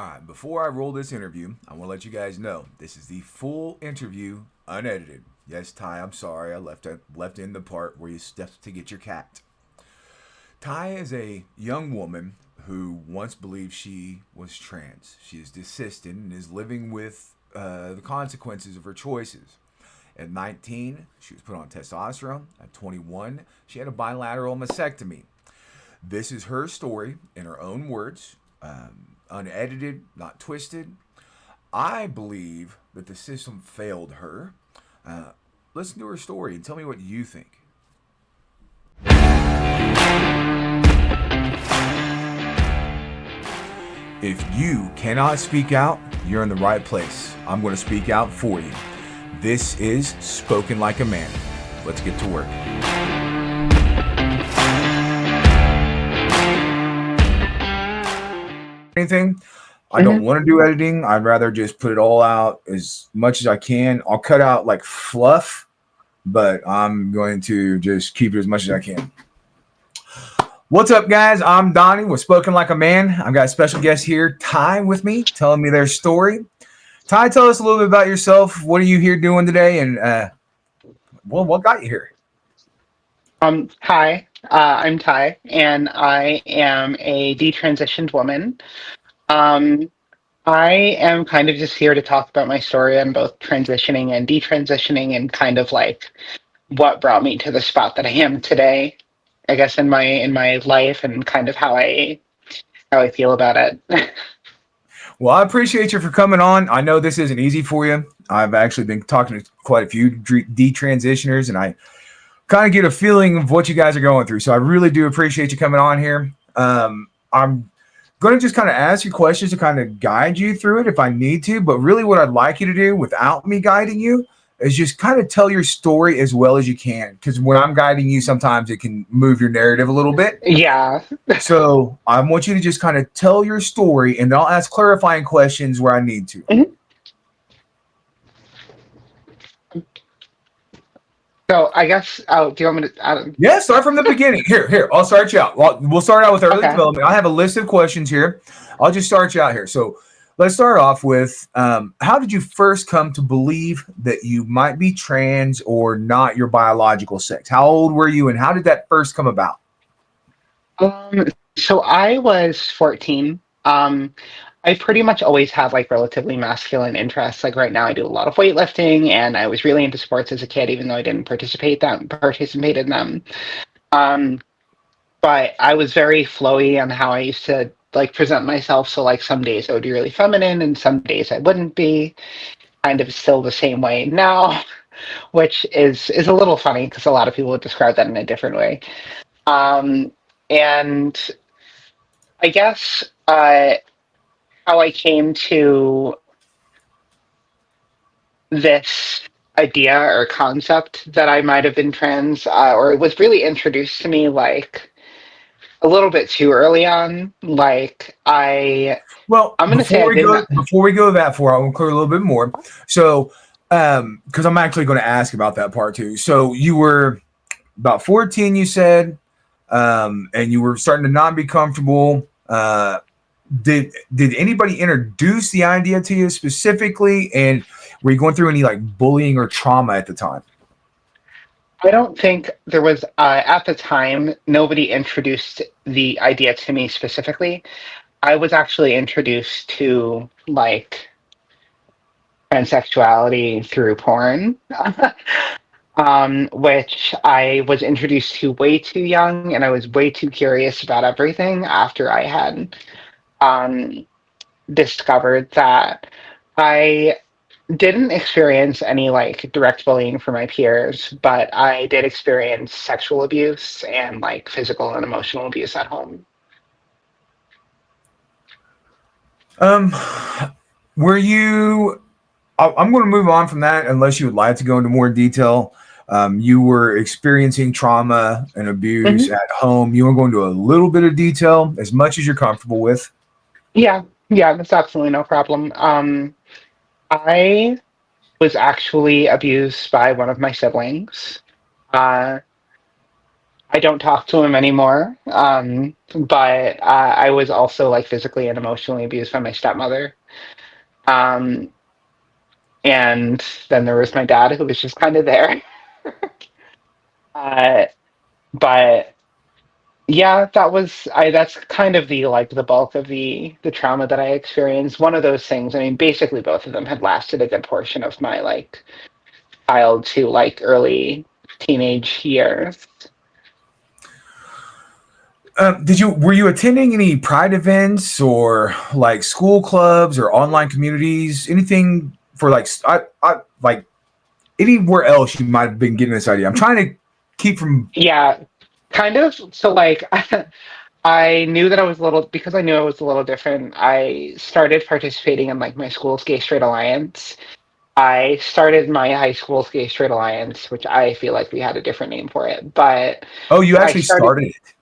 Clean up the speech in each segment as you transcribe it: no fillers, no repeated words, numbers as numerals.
All right, before I roll this interview, I want to let you guys know this is the full interview, unedited. Yes, Ty, I'm sorry, I left in the part where you stepped to get your cat. Ty is a young woman who once believed she was trans. She is desisted and is living with the consequences of her choices. At 19, she was put on testosterone. At 21, she had a bilateral mastectomy. This is her story in her own words, unedited, not twisted. I believe that the system failed her. Uh, Listen to her story and tell me what you think. If you cannot speak out, you're in the right place. I'm going to speak out for you. This is Spoken Like a Man. Let's get to work. Anything. I don't hmm want to do editing. I'd rather just put it all out as much as I can. I'll cut out like fluff, but I'm going to just keep it as much as I can. What's up, guys? I'm Donnie with Spoken Like a Man. I've got a special guest here, Ty, with me, telling me their story. Ty, tell us a little bit about yourself. What are you here doing today? And, well, what got you here? Hi, I'm Ty, and I am a detransitioned woman. Um, I am kind of just here to talk about my story on both transitioning and detransitioning, and kind of like what brought me to the spot that I am today. I guess in my life, and kind of how I feel about it. Well, I appreciate you for coming on. I know this isn't easy for you. I've actually been talking to quite a few detransitioners, and I kind of get a feeling of what you guys are going through. So I really do appreciate you coming on here. I'm going to just kind of ask you questions to kind of guide you through it if I need to. But really, what I'd like you to do without me guiding you is just kind of tell your story as well as you can. Because when I'm guiding you, sometimes it can move your narrative a little bit. Yeah. So I want you to just kind of tell your story, and then I'll ask clarifying questions where I need to. Mhm. So I guess. Oh, do you want me to? Yeah, start from the beginning. Here. I'll start you out. Well, we'll start out with early Okay. development. I have a list of questions here. I'll just start you out here. So let's start off with how did you first come to believe that you might be trans or not your biological sex? How old were you, and how did that first come about? So I was 14. I pretty much always had like relatively masculine interests. Like right now, I do a lot of weightlifting, and I was really into sports as a kid, even though I didn't participate in them. Um, but I was very flowy on how I used to like present myself. So like some days I would be really feminine, and some days I wouldn't be. Kind of still the same way now, which is a little funny because a lot of people would describe that in a different way. Um, and I guess how I came to this idea or concept that I might have been trans, or it was really introduced to me like a little bit too early on. Like Well, I'm gonna say I didn't. before we go that far, I want to clear a little bit more. So, because I'm actually going to ask about that part too. So you were about 14, you said, and you were starting to not be comfortable. Did anybody introduce the idea to you specifically, and were you going through any like bullying or trauma at the time? I don't think there was at the time nobody introduced the idea to me specifically. I was actually introduced to like transsexuality through porn. Which I was introduced to way too young, and I was way too curious about everything after I had um, discovered that I didn't experience any like direct bullying from my peers, but I did experience sexual abuse and like physical and emotional abuse at home. Um, were you? I'm going to move on from that unless you would like to go into more detail. You were experiencing trauma and abuse hmm at home. You want to go into a little bit of detail, as much as you're comfortable with. Yeah, yeah, that's absolutely no problem. I was actually abused by one of my siblings. Uh, I don't talk to him anymore. But I was also like physically and emotionally abused by my stepmother. Um, and then there was my dad, who was just kind of there. Uh, but yeah, that's kind of the like the bulk of the trauma that I experienced. One of those things, I mean, basically both of them had lasted a good portion of my like child to like early teenage years. Did you were you attending any pride events or like school clubs or online communities? Anything for like I like anywhere else you might have been getting this idea? I'm trying to keep from. Yeah, kind of. So like I knew that I was a little because I knew I was a little different. I started participating in like my school's Gay Straight Alliance. I started my high school's Gay Straight Alliance, which I feel like we had a different name for it. But Oh, you I actually started, started it.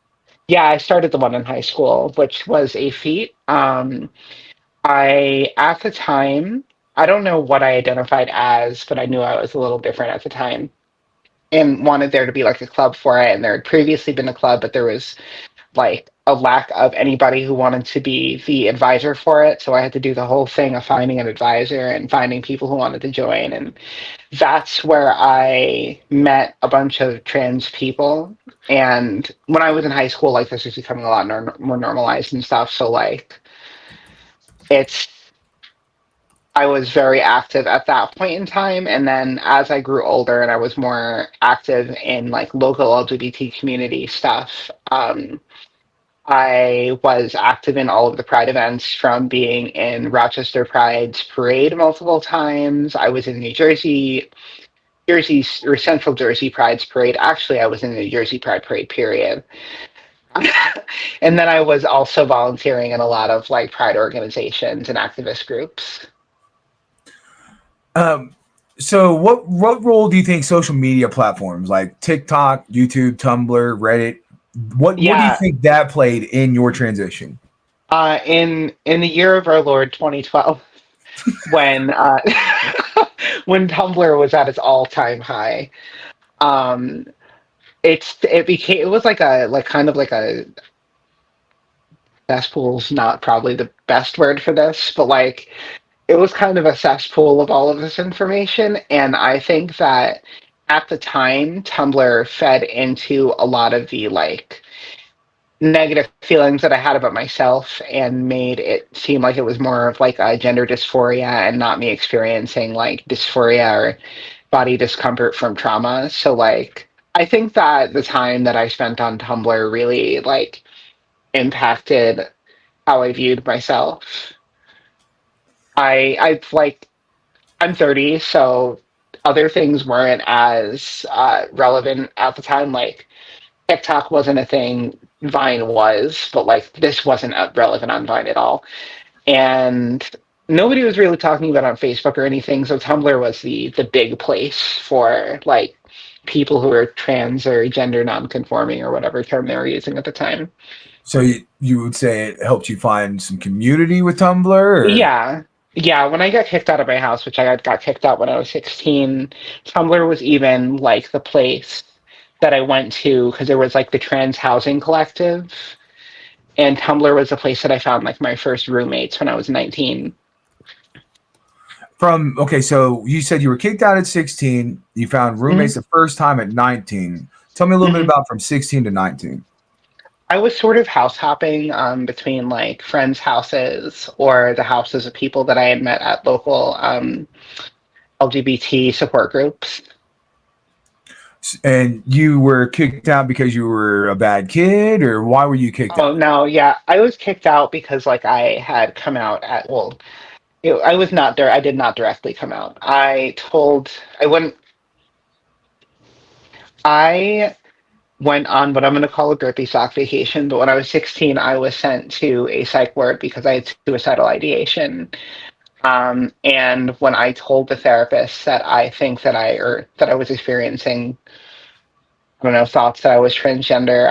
yeah, I started the one in high school, which was a feat. At the time, I don't know what I identified as, but I knew I was a little different at the time and wanted there to be like a club for it. And there had previously been a club, but there was like a lack of anybody who wanted to be the advisor for it. So I had to do the whole thing of finding an advisor and finding people who wanted to join. And that's where I met a bunch of trans people. And when I was in high school, like this was becoming a lot more normalized and stuff. So like it's I was very active at that point in time. And then as I grew older and I was more active in like local LGBT community stuff, I was active in all of the Pride events from being in Rochester Pride's parade multiple times. I was in Jersey or Central Jersey Pride's parade. Actually, I was in the New Jersey Pride parade, period. And then I was also volunteering in a lot of like Pride organizations and activist groups. Um, so what role do you think social media platforms like TikTok, YouTube, Tumblr, Reddit, what do you Yeah, think that played in your transition? in the year of our Lord 2012, when when Tumblr was at its all-time high, um, it was like a like kind of like a cesspool's not probably the best word for this, but like it was kind of a cesspool of all of this information. And I think that at the time, Tumblr fed into a lot of the like negative feelings that I had about myself and made it seem like it was more of like a gender dysphoria and not me experiencing like dysphoria or body discomfort from trauma. So like I think that the time that I spent on Tumblr really like impacted how I viewed myself. I like I'm 30, so other things weren't as relevant at the time. Like TikTok wasn't a thing, Vine was, but like this wasn't relevant on Vine at all. And nobody was really talking about it on Facebook or anything. So Tumblr was the big place for like people who were trans or gender nonconforming or whatever term they were using at the time. So you would say it helped you find some community with Tumblr, or Yeah. Yeah, when I got kicked out of my house, which I got kicked out when I was 16, Tumblr was even like the place that I went to because there was like the Trans Housing Collective, and Tumblr was the place that I found like my first roommates when I was 19. from okay, so you said you were kicked out at 16, you found hmm roommates the first time at 19. Tell me a little bit hmm about from 16 to 19. I was sort of house hopping between like friends' houses or the houses of people that I had met at local LGBT support groups. And you were kicked out because you were a bad kid, or why were you kicked Oh out? no, yeah, I was kicked out because like I had come out at well, I was not there. I did not directly come out. I wouldn't. I went on what I'm going to call a grippy sock vacation. But when I was 16, I was sent to a psych ward because I had suicidal ideation. And when I told the therapist that I think that that I was experiencing, I don't know, thoughts that I was transgender,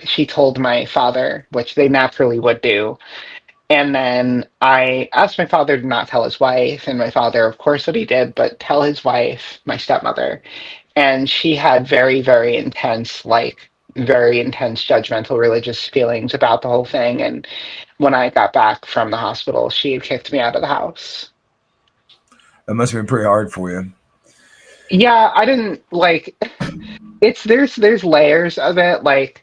she told my father, which they naturally would do. And then I asked my father to not tell his wife, and my father, of course, what he did, but tell his wife, my stepmother. And she had very, very intense, like, very intense judgmental religious feelings about the whole thing. And when I got back from the hospital, she had kicked me out of the house. That must have been pretty hard for you. Yeah, I didn't like it's there's layers of it. Like,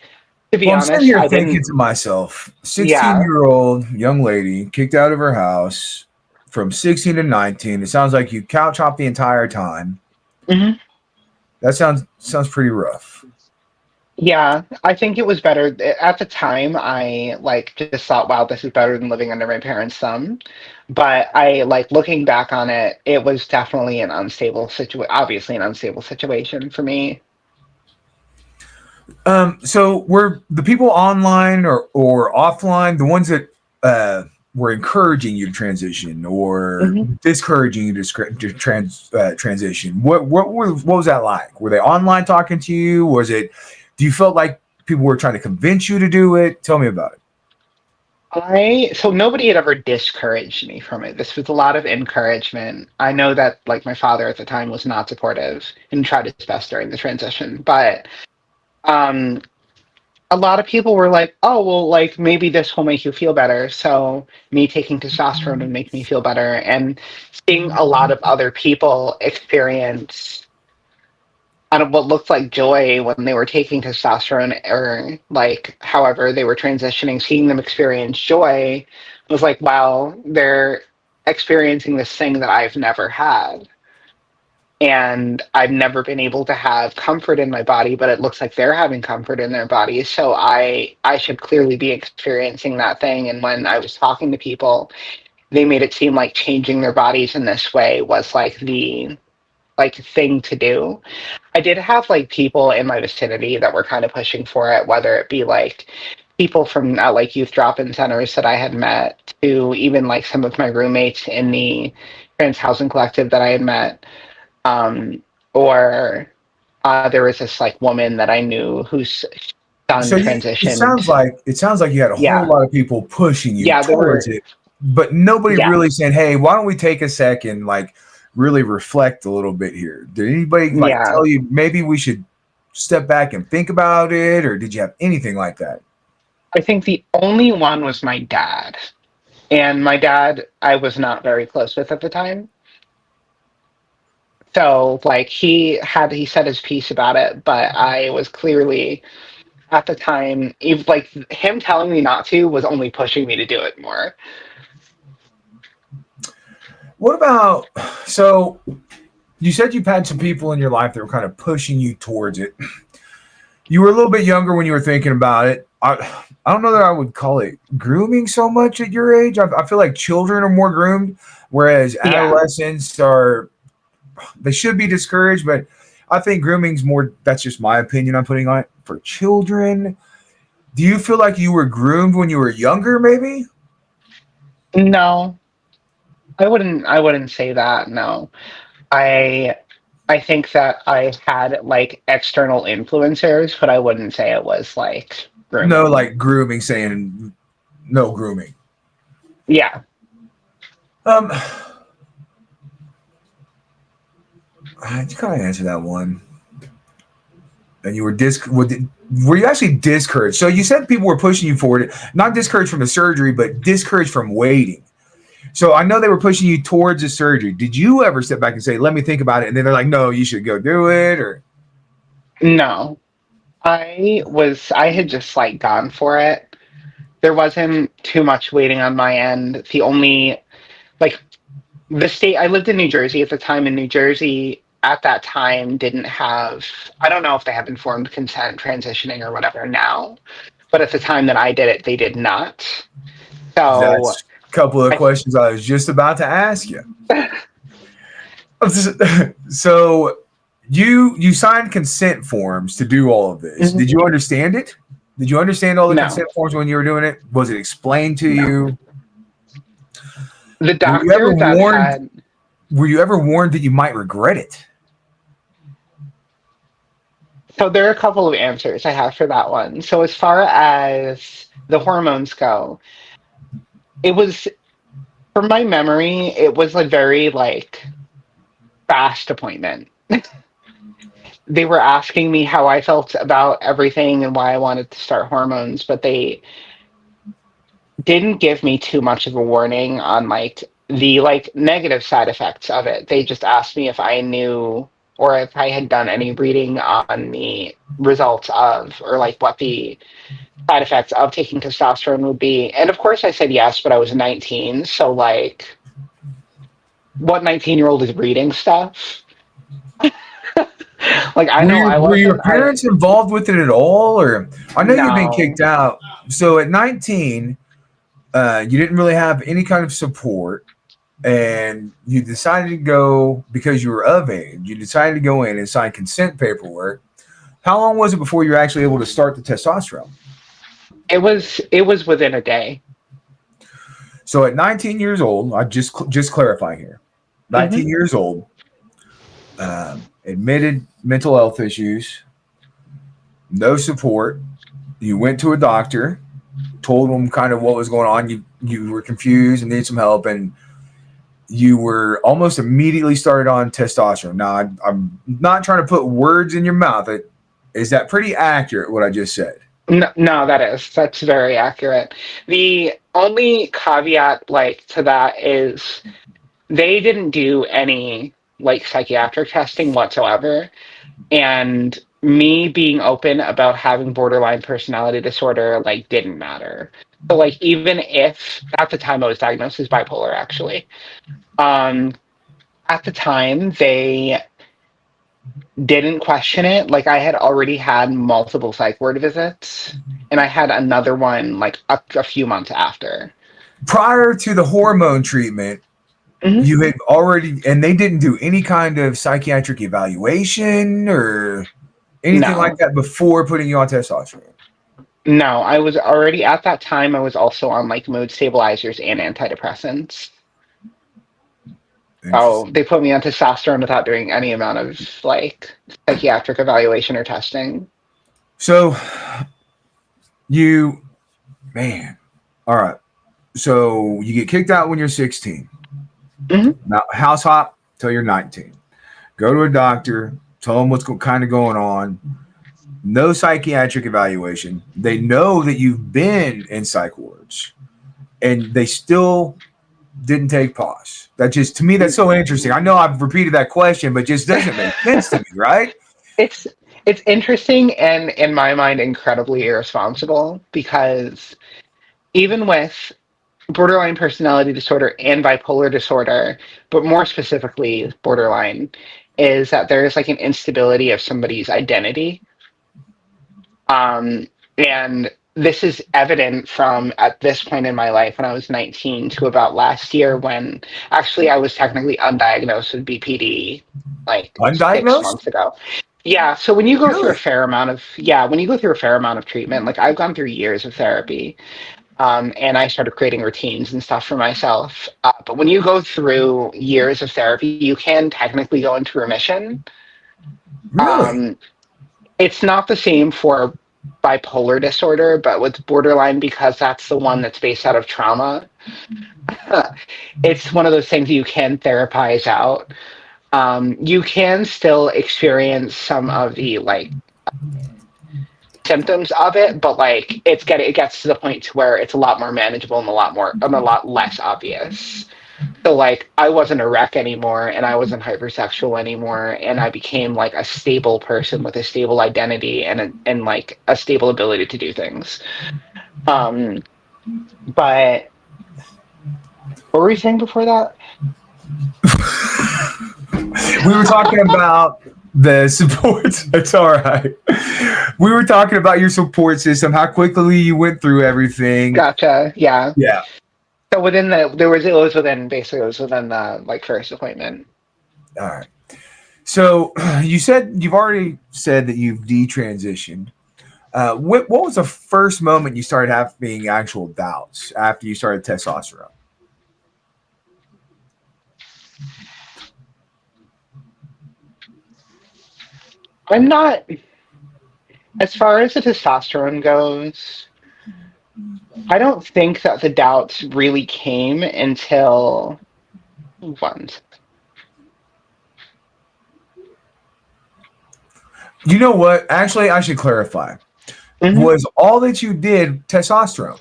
to be Well, I'm sitting honest, here I thinking didn't. to myself, Yeah. 16-year-old young lady kicked out of her house from 16 to 19. It sounds like you couch hopped the entire time. Mhm. That sounds pretty rough. Yeah, I think it was better at the time. I like just thought, wow, this is better than living under my parents' thumb. But I like looking back on it, it was definitely an unstable situation, obviously an unstable situation for me. So were the people online or offline the ones that were encouraging you to transition or Mhm. discouraging you to transition? What was that like? Were they online talking to you? Was it? Do you felt like people were trying to convince you to do it? Tell me about it. I so nobody had ever discouraged me from it. This was a lot of encouragement. I know that like my father at the time was not supportive and tried his best during the transition, but um a lot of people were like, "Oh, well, like maybe this will make you feel better." So me taking testosterone would make me feel better, and seeing a lot of other people experience out of what looked like joy when they were taking testosterone, or like however they were transitioning, seeing them experience joy was like, wow, they're experiencing this thing that I've never had. And I've never been able to have comfort in my body, but it looks like they're having comfort in their bodies. So I should clearly be experiencing that thing. And when I was talking to people, they made it seem like changing their bodies in this way was like the like thing to do. I did have like people in my vicinity that were kind of pushing for it, whether it be like people from like youth drop-in centers that I had met, to even like some of my roommates in the trans housing collective that I had met, or there was this like woman that I knew whose son So transitioned. it sounds like you had a whole Yeah, lot of people pushing you yeah, there towards were. it, but nobody Yeah, really saying, "Hey, why don't we take a second, like really reflect a little bit here?" Did anybody like yeah. tell you maybe we should step back and think about it, or did you have anything like that? I think the only one was my dad, and my dad I was not very close with at the time. So like he said his piece about it, but I was clearly at the time, even like him telling me not to was only pushing me to do it more. What about so you said you've had some people in your life that were kind of pushing you towards it. You were a little bit younger when you were thinking about it. I don't know that I would call it grooming so much at your age. I feel like children are more groomed, whereas Yeah. adolescents are they should be discouraged. But I think grooming's more. That's just my opinion. I'm putting on it for children. Do you feel like you were groomed when you were younger? Maybe. No, I wouldn't say that. No. I I think that I had like external influencers, but I wouldn't say it was like No, grooming. like grooming, saying no grooming. Yeah. Um, I kind of answered that one. And you were were you actually discouraged? So you said people were pushing you forward, not discouraged from the surgery, but discouraged from waiting. So I know they were pushing you towards the surgery. Did you ever step back and say, "Let me think about it"? And then they're like, "No, you should go do it," or No. I had just like gone for it. There wasn't too much waiting on my end. The only like the state I lived in New Jersey at the time, and New Jersey at that time didn't have, I don't know if they have informed consent transitioning or whatever now, but at the time that I did it, they did not. So that's a couple of I questions I was just about to ask you. So you signed consent forms to do all of this. Mhm. Did you understand it? Did you understand all the No, consent forms when you were doing it? Was it explained to no. you? The Were you ever doctor that warned? had, Were you ever warned that you might regret it? so there are a couple of answers I have for that one. So as far as the hormones go, it was, from my memory, it was a very like fast appointment. they were asking me how I felt about everything and why I wanted to start hormones, but they didn't give me too much of a warning on like the like negative side effects of it. They just asked me if I knew or if I had done any reading on the results of or like what the side effects of taking testosterone would be. And of course I said yes, but I was 19, so like what 19-year-old is reading stuff? Like I know I Were your wasn't. I parents involved with it at all, or I know you've been no. kicked out. So at 19, you didn't really have any kind of support, and you decided to go because you were of age. You decided to go in and sign consent paperwork. How long was it before you were actually able to start the testosterone? It was within a day. So at 19 years old, I just clarifying here, Hmm. 19 years old, admitted mental health issues, no support. You went to a doctor, told them kind of what was going on. You were confused and needed some help, and you were almost immediately started on testosterone. Now, I'm not trying to put words in your mouth. Is that pretty accurate, what I just said? No, no, that's very accurate. The only caveat like to that is they didn't do any like psychiatric testing whatsoever, and me being open about having borderline personality disorder like didn't matter. So like even if at the time I was diagnosed as bipolar actually, um at the time they didn't question it. Like I had already had multiple psych ward visits, and I had another one like a few months after. Prior to the hormone treatment, Hmm. you had already, and they didn't do any kind of psychiatric evaluation or anything like No, that before putting you on testosterone. no, I was already at that time. I was also on like mood stabilizers and antidepressants. So Interesting. they put me on testosterone without doing any amount of like psychiatric evaluation or testing. So you, man, all right. So you get kicked out when you're 16. Hmm. Now, house hop till you're 19. Go to a doctor, tell them what's kind of going on. No psychiatric evaluation. They know that you've been in psych wards, and they still didn't take pause. That just, to me, that's so interesting. I know I've repeated that question, but just doesn't make sense to me, right? It's it's interesting and in my mind incredibly irresponsible because even with borderline personality disorder and bipolar disorder, but more specifically borderline, is that there is like an instability of somebody's identity. Um, and this is evident from at this point in my life when I was 19 to about last year when actually I was technically undiagnosed with BPD like 6 months Undiagnosed? ago. Yeah, so when you go through a Really? fair amount of when you go through a fair amount of treatment, like I've gone through years of therapy, and I started creating routines and stuff for myself. But when you go through years of therapy, you can technically go into remission. Really? Um, it's not the same for bipolar disorder, but with borderline, because that's the one that's based out of trauma, it's one of those things you can therapize out. You can still experience some of the like symptoms of it, but like it gets to the point to where it's a lot more manageable and a lot less obvious. So like I wasn't a wreck anymore and I wasn't hypersexual anymore and I became like a stable person with a stable identity and like a stable ability to do things. Um but what were you saying before that? We were talking about the supports. It's all right. We were talking about your support system, how quickly you went through everything. Gotcha. Yeah. Yeah. So within the there was it was within basically it was within the like first appointment. All right. So you said you've already said that you've detransitioned. What was the first moment you started having actual doubts after you started testosterone? I'm not as far as the testosterone goes, I don't think that the doubts really came until once. You know what? Actually, I should clarify. Hmm. Was all that you did testosterone?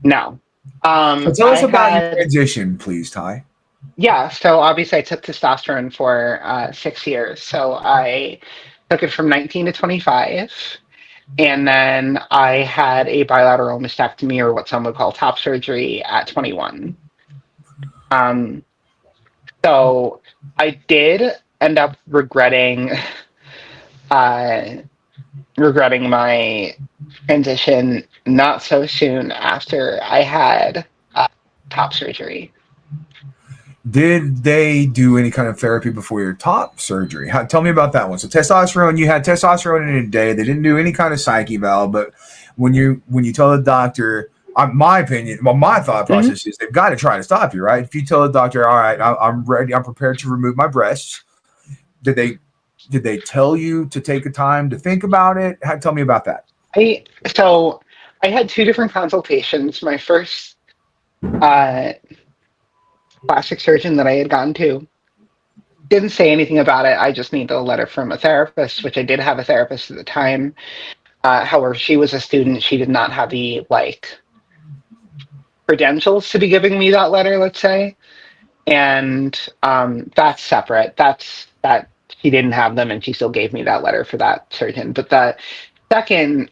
No. So tell I us about your had, transition, please, Ty. yeah, so obviously I took testosterone for 6 years. So I took it from 19 to 25. And then I had a bilateral mastectomy, or what some would call top surgery, at 21. Um, so I did end up uh, regretting my transition not so soon after I had uh, top surgery. Did they do any kind of therapy before your top surgery? Tell me about that one. So testosterone, you had testosterone in a day. They didn't do any kind of psyche valve, but when you tell the doctor, my opinion, well, my thought Hmm. process is they've got to try to stop you, right? If you tell the doctor, all right, I'm ready, I'm prepared to remove my breasts. Did they did they tell you to take a time to think about it? Tell me about that. I so I had two different consultations. My first uh, plastic surgeon that I had gone to didn't say anything about it. I just needed a letter from a therapist, which I did have a therapist at the time. However, she was a student. She did not have the credentials to be giving me that letter, let's say. And that's separate. That she didn't have them, and she still gave me that letter for that surgeon. But the second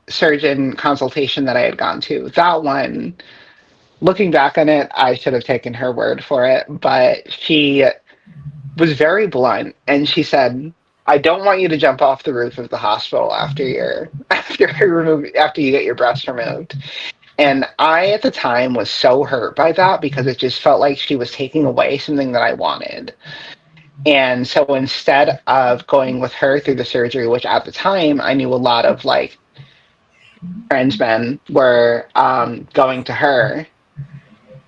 surgeon consultation that I had gone to, that one, looking back on it, I should have taken her word for it. But she was very blunt, and she said, "I don't want you to jump off the roof of the hospital after after you get your breast removed." And I, at the time, was so hurt by that because it just felt like she was taking away something that I wanted. And so instead of going with her through the surgery, which at the time I knew a lot of trans men were going to her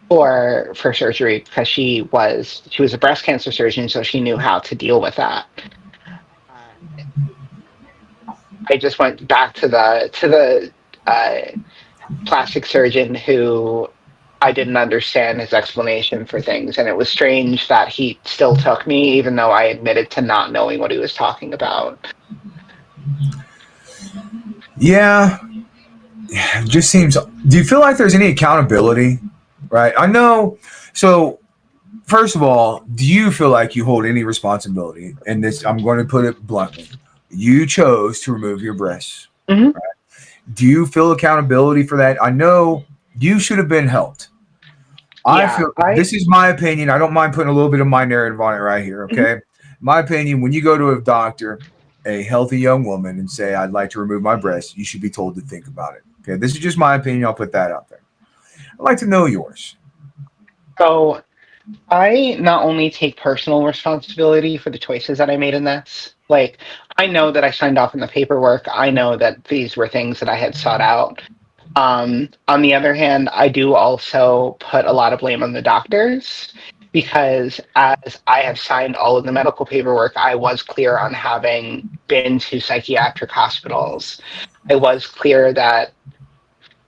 for surgery because she was a breast cancer surgeon, so she knew how to deal with that. Uh, I just went back to the plastic surgeon who I didn't understand his explanation for things, and it was strange that he still took me, even though I admitted to not knowing what he was talking about. Yeah, it just seems. Do you feel like there's any accountability? Right. I know. So first of all, do you feel like you hold any responsibility? And this, I'm going to put it bluntly. You chose to remove your breasts. Hmm. Do you feel accountability for that? I know you should have been helped. I Yeah, feel this is my opinion. I don't mind putting a little bit of my narrative on it right here. mhm. Okay. My opinion, when you go to a doctor, a healthy young woman, and say, I'd like to remove my breasts, you should be told to think about it. Okay. This is just my opinion. I'll put that out there. I'd like to know yours. So I not only take personal responsibility for the choices that I made in this, I know that I signed off on the paperwork. I know that these were things that I had sought out. On the other hand, I do also put a lot of blame on the doctors because as I have signed all of the medical paperwork, I was clear on having been to psychiatric hospitals. I was clear that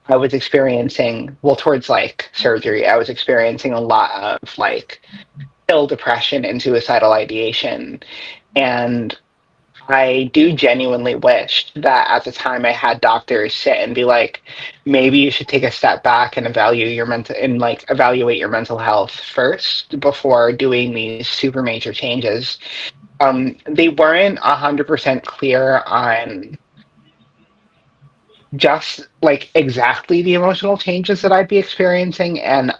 I was experiencing, well, towards surgery, I was experiencing a lot of pill depression and suicidal ideation. And I do genuinely wish that at the time I had doctors sit and be like, maybe you should take a step back and evaluate your mental health first before doing these super major changes. They weren't 100% clear on just exactly the emotional changes that I'd be experiencing, and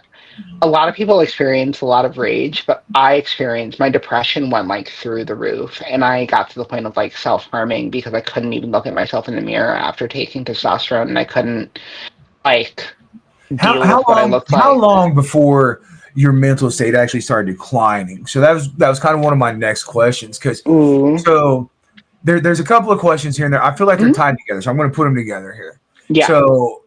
a lot of people experience a lot of rage, but I experienced my depression went through the roof, and I got to the point of self-harming because I couldn't even look at myself in the mirror after taking testosterone, and I couldn't like How deal how with what I long looked how like. long before your mental state actually started declining? So that was kind of one of my next questions because Ooh. so there's a couple of questions here and there. I feel like they're Mhm. tied together, so I'm going to put them together here. Yeah. So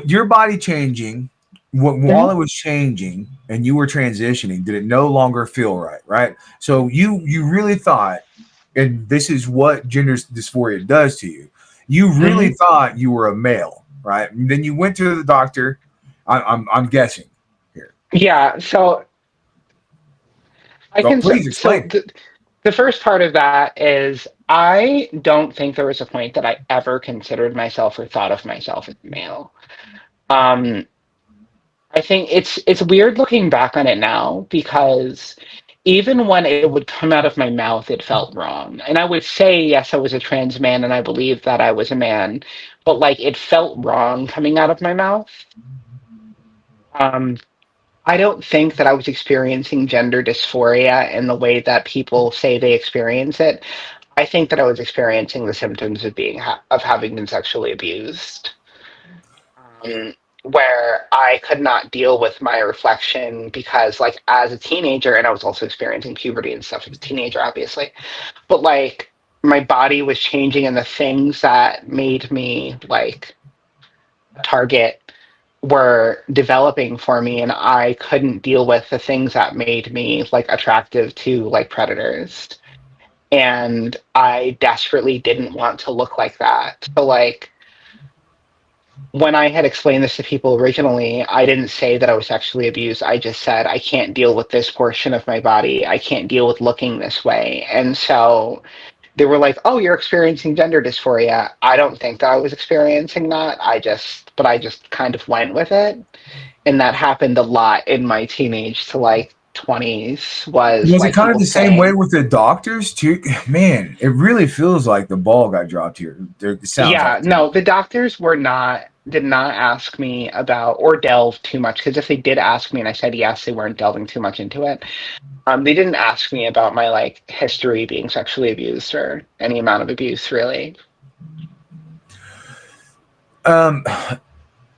your body changing, while Mhm. it was changing and you were transitioning, did it no longer feel right? Right. So you really thought, and this is what gender dysphoria does to you. You really Mhm. thought you were a male, right? And then you went to the doctor. I'm guessing here. Yeah, so I Well, can please so explain it. The first part of that is I don't think there was a point that I ever considered myself or thought of myself as male. Um, I think it's weird looking back on it now because even when it would come out of my mouth, it felt wrong. And I would say, yes, I was a trans man and I believed that I was a man, but like it felt wrong coming out of my mouth. Um, I don't think that I was experiencing gender dysphoria in the way that people say they experience it. I think that I was experiencing the symptoms of of having been sexually abused, where I could not deal with my reflection because, like, as a teenager, and I was also experiencing puberty and stuff as a teenager, obviously, but like my body was changing, and the things that made me like a target were developing for me, and I couldn't deal with the things that made me like attractive to like predators. And I desperately didn't want to look like that. So like when I had explained this to people originally, I didn't say that I was sexually abused. I just said I can't deal with this portion of my body. I can't deal with looking this way. And so they were like, "Oh, you're experiencing gender dysphoria." I don't think that I was experiencing that. But I just kind of went with it. And that happened a lot in my teenage to like 20s was Was it like kind of people the same way saying, with the doctors too? Man, it really feels like the ball got dropped here. It sounds yeah, like to me. no, the doctors did not ask me about or delve too much because if they did ask me and I said yes, they weren't delving too much into it. They didn't ask me about my like history being sexually abused or any amount of abuse really. Um,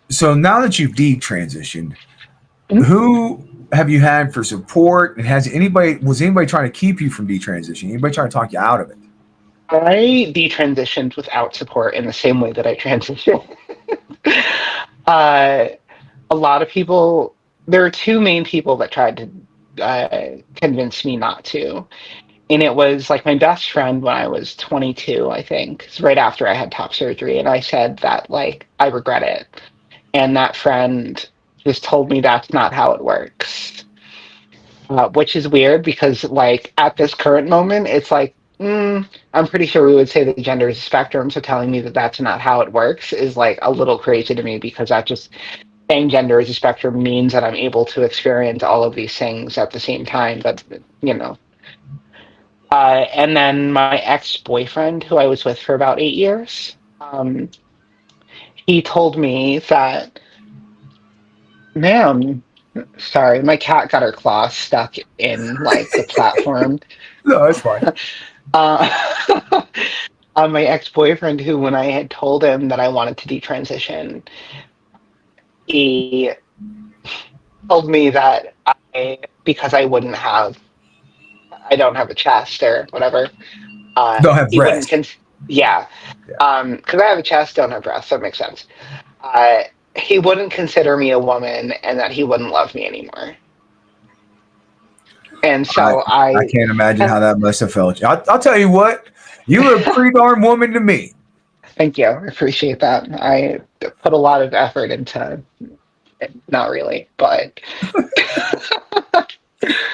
so now that you've detransitioned, Mhm. who have you had for support, and was anybody trying to keep you from detransitioning? Anybody trying to talk you out of it? I detransitioned without support in the same way that I transitioned. uh, a lot of people, there are two main people that tried to convince me not to. And it was like my best friend when I was 22, I think. It's right after I had top surgery. And I said that, like, I regret it. And that friend just told me that's not how it works, which is weird because, like, at this current moment, it's like, I'm pretty sure we would say the gender is a spectrum. So telling me that that's not how it works is like a little crazy to me because that just saying gender is a spectrum means that I'm able to experience all of these things at the same time. But, you know, and then my ex-boyfriend, who I was with for about 8 years, he told me that, ma'am, sorry, my cat got her claw stuck in like the platform. No, that's fine. Uh, my ex-boyfriend, who when I had told him that I wanted to detransition, he told me that because I don't have a chest or whatever, Don't have he wouldn't, breasts. yeah, Yeah. because I have a chest, don't have breasts, that makes sense. uh, he wouldn't consider me a woman and that he wouldn't love me anymore. And I so I I, can't imagine how that must have felt. I'll tell you what, you look pretty darn woman to me. thank you. I appreciate that. I put a lot of effort into it. Not really, but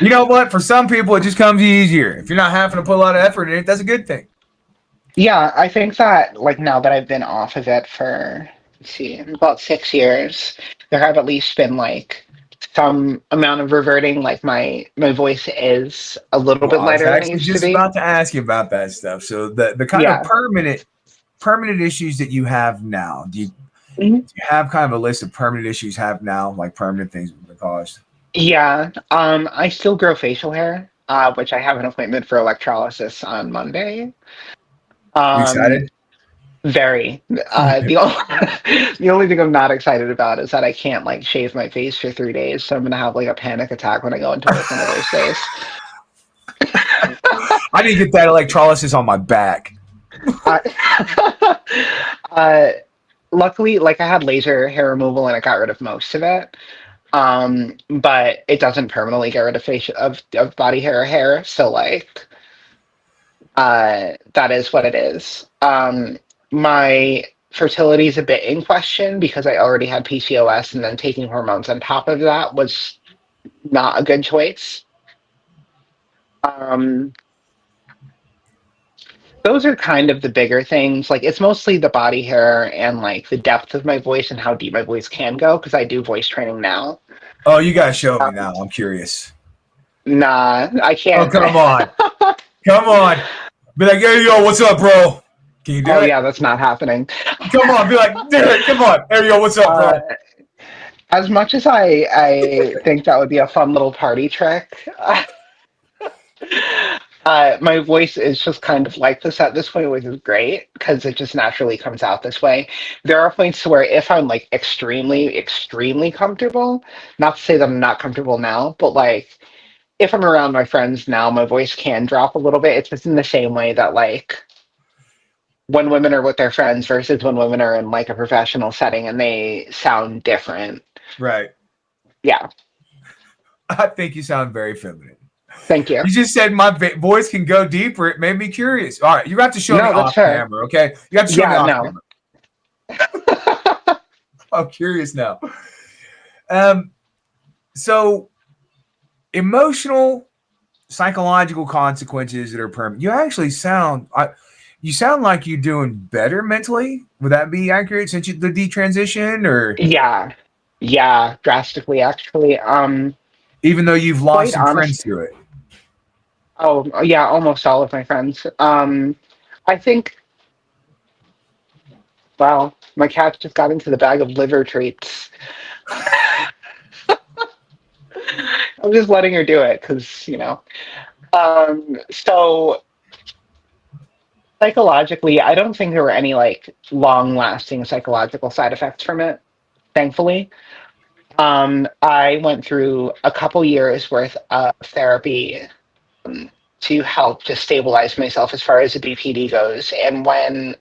You know what? For some people, it just comes easier. If you're not having to put a lot of effort in it, that's a good thing. yeah, I think that like now that I've been off of it for, let's see, about 6 years, there have at least been like some amount of reverting. Like my voice is a little Well, bit I was lighter than it actually used to just be. about to ask you about that stuff. So the kind of Yeah. permanent issues that you have now, Mhm. do you have kind of a list of permanent issues you have now, like permanent things that caused? Yeah, I still grow facial hair, which I have an appointment for electrolysis on Monday. You Um, excited? very. The only thing I'm not excited about is that I can't like shave my face for 3 days, so I'm gonna have like a panic attack when I go into work one of those days. I need to get that electrolysis on my back. Uh, uh, luckily, like I had laser hair removal and it got rid of most of it. But it doesn't permanently get rid of of body hair or hair. So like that is what it is. My fertility is a bit in question because I already had PCOS, and then taking hormones on top of that was not a good choice. Um, Those are kind of the bigger things. Like it's mostly the body hair and like the depth of my voice and how deep my voice can go because I do voice training now. Oh, you gotta show me Um, now. I'm curious. nah, I Oh, can't. come on. Come on. Be like, hey, yo, what's up, bro? Can you do Oh it? yeah, that's not happening. Come on. Be like, do it. Come on. Hey, yo, what's up, Uh, bro? as much as I think that would be a fun little party trick, my voice is just kind of like this at this point, which is great because it just naturally comes out this way. There are points where if I'm like extremely, extremely comfortable, not to say that I'm not comfortable now, but like if I'm around my friends now, my voice can drop a little bit. It's just in the same way that like when women are with their friends versus when women are in like a professional setting and they sound different. Right. Yeah, I think you sound very feminine. thank you. You just said my voice can go deeper. It made me curious. All right. You have to show me No, that's off fair. camera, okay? You have to show me Yeah, off no. camera. I'm curious now. Um, so emotional psychological consequences that are permanent. You actually sound you sound like you're doing better mentally. Would that be accurate since you the detransition or Yeah, yeah, drastically actually. even though you've lost Quite some friends honest. to it? Oh, yeah, almost all of my friends. I think, well, my cat just got into the bag of liver treats. I'm just letting her do it because, you know. So psychologically, I don't think there were any like long-lasting psychological side effects from it, thankfully. I went through a couple years worth of therapy um, to help just stabilize myself as far as the BPD goes. And when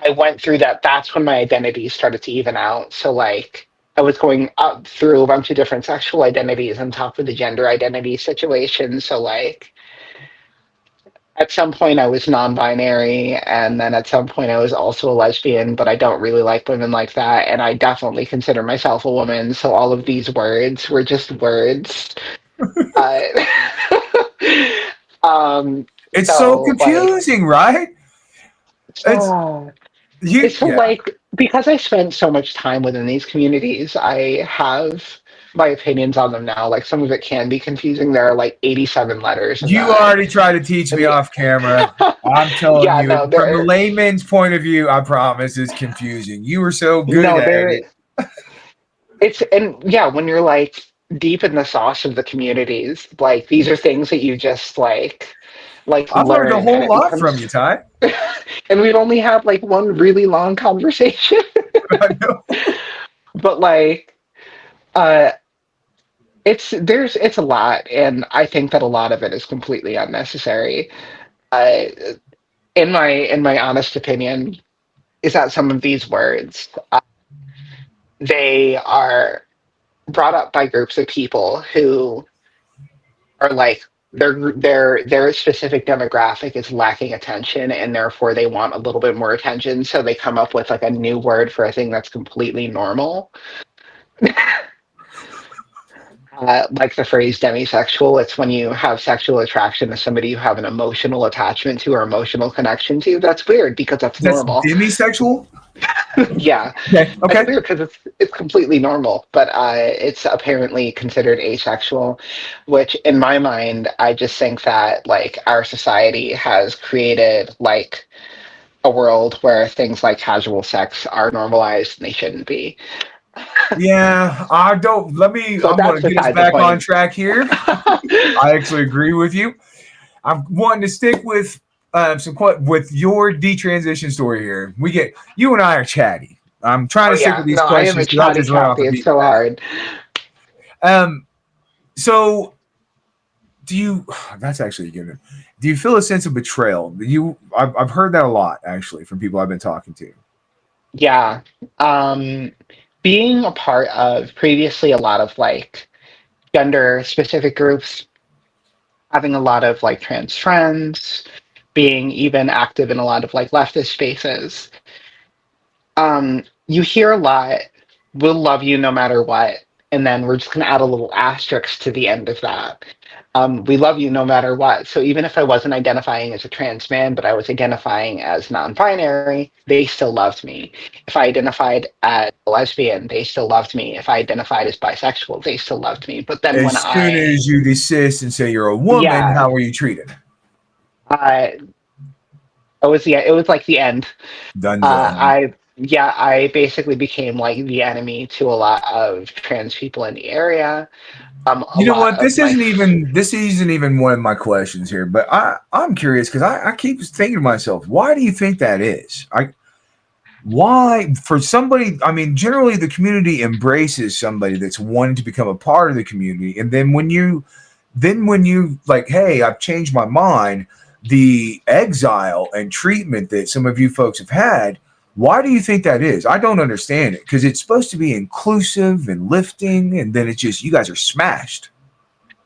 I went through that, that's when my identity started to even out. So like I was going up through a bunch of different sexual identities on top of the gender identity situation. So like at some point I was non-binary and then at some point I was also a lesbian, but I don't really like women like that. And I definitely consider myself a woman. So all of these words were just words. Uh, um, It's so so like, confusing, right? It's so you, so yeah. like because I spent so much time within these communities, I have my opinions on them now. Like some of it can be confusing. There are like 87 letters in You the already tried to teach in me the off camera. I'm telling yeah, you, no, from the there layman's point of view, I promise it's confusing. You were so good no at there it. it's and yeah, when you're like deep in the sauce of the communities, like these are things that you just like I've learned a learn and whole it lot from becomes you, Ty. and we've only had like one really long conversation. I know. But like uh it's a lot and I think that a lot of it is completely unnecessary. Uh in my honest opinion is that some of these words they are brought up by groups of people who are like their specific demographic is lacking attention and therefore they want a little bit more attention so they come up with like a new word for a thing that's completely normal. Like the phrase demisexual, it's when you have sexual attraction to somebody you have an emotional attachment to or emotional connection to. That's weird because that's That's normal. demisexual. Yeah, Okay. it's Okay. weird because it's completely normal, but it's apparently considered asexual, which in my mind, I just think that like our society has created like a world where things like casual sex are normalized and they shouldn't be. Yeah, I don't. Let me. So I'm that's going to get us beside the back on point. track here. I actually agree with you. I'm wanting to stick with with your detransition story here. We get you and I are chatty. I'm trying Oh to stick yeah, with these no, I am a questions because I'll chatty just run off Cathy. the It's beaten so path. hard. Um, so do you? That's actually good. Do you feel a sense of betrayal? I've heard that a lot actually from people I've been talking to. Yeah. Being a part of previously a lot of like gender specific groups, having a lot of like trans friends, being even active in a lot of like leftist spaces, you hear a lot, we'll love you no matter what. and then we're just going to add a little asterisk to the end of that. We love you no matter what. So even if I wasn't identifying as a trans man, but I was identifying as non-binary, they still loved me. If I identified as a lesbian, they still loved me. If I identified as bisexual, they still loved me. But then when As soon I, as you desist and say you're a woman, yeah, how are you treated? I, it was like the end. Dunzo, huh? I basically became like the enemy to a lot of trans people in the area. A You know lot what? of my This isn't even one of my questions here, but I'm curious because I keep thinking to myself, why do you think that is? Why for somebody? I mean, generally the community embraces somebody that's wanting to become a part of the community, and then when you like, hey, I've changed my mind, the exile and treatment that some of you folks have had, why do you think that is? I don't understand it because it's supposed to be inclusive and lifting, and then it's just you guys are smashed.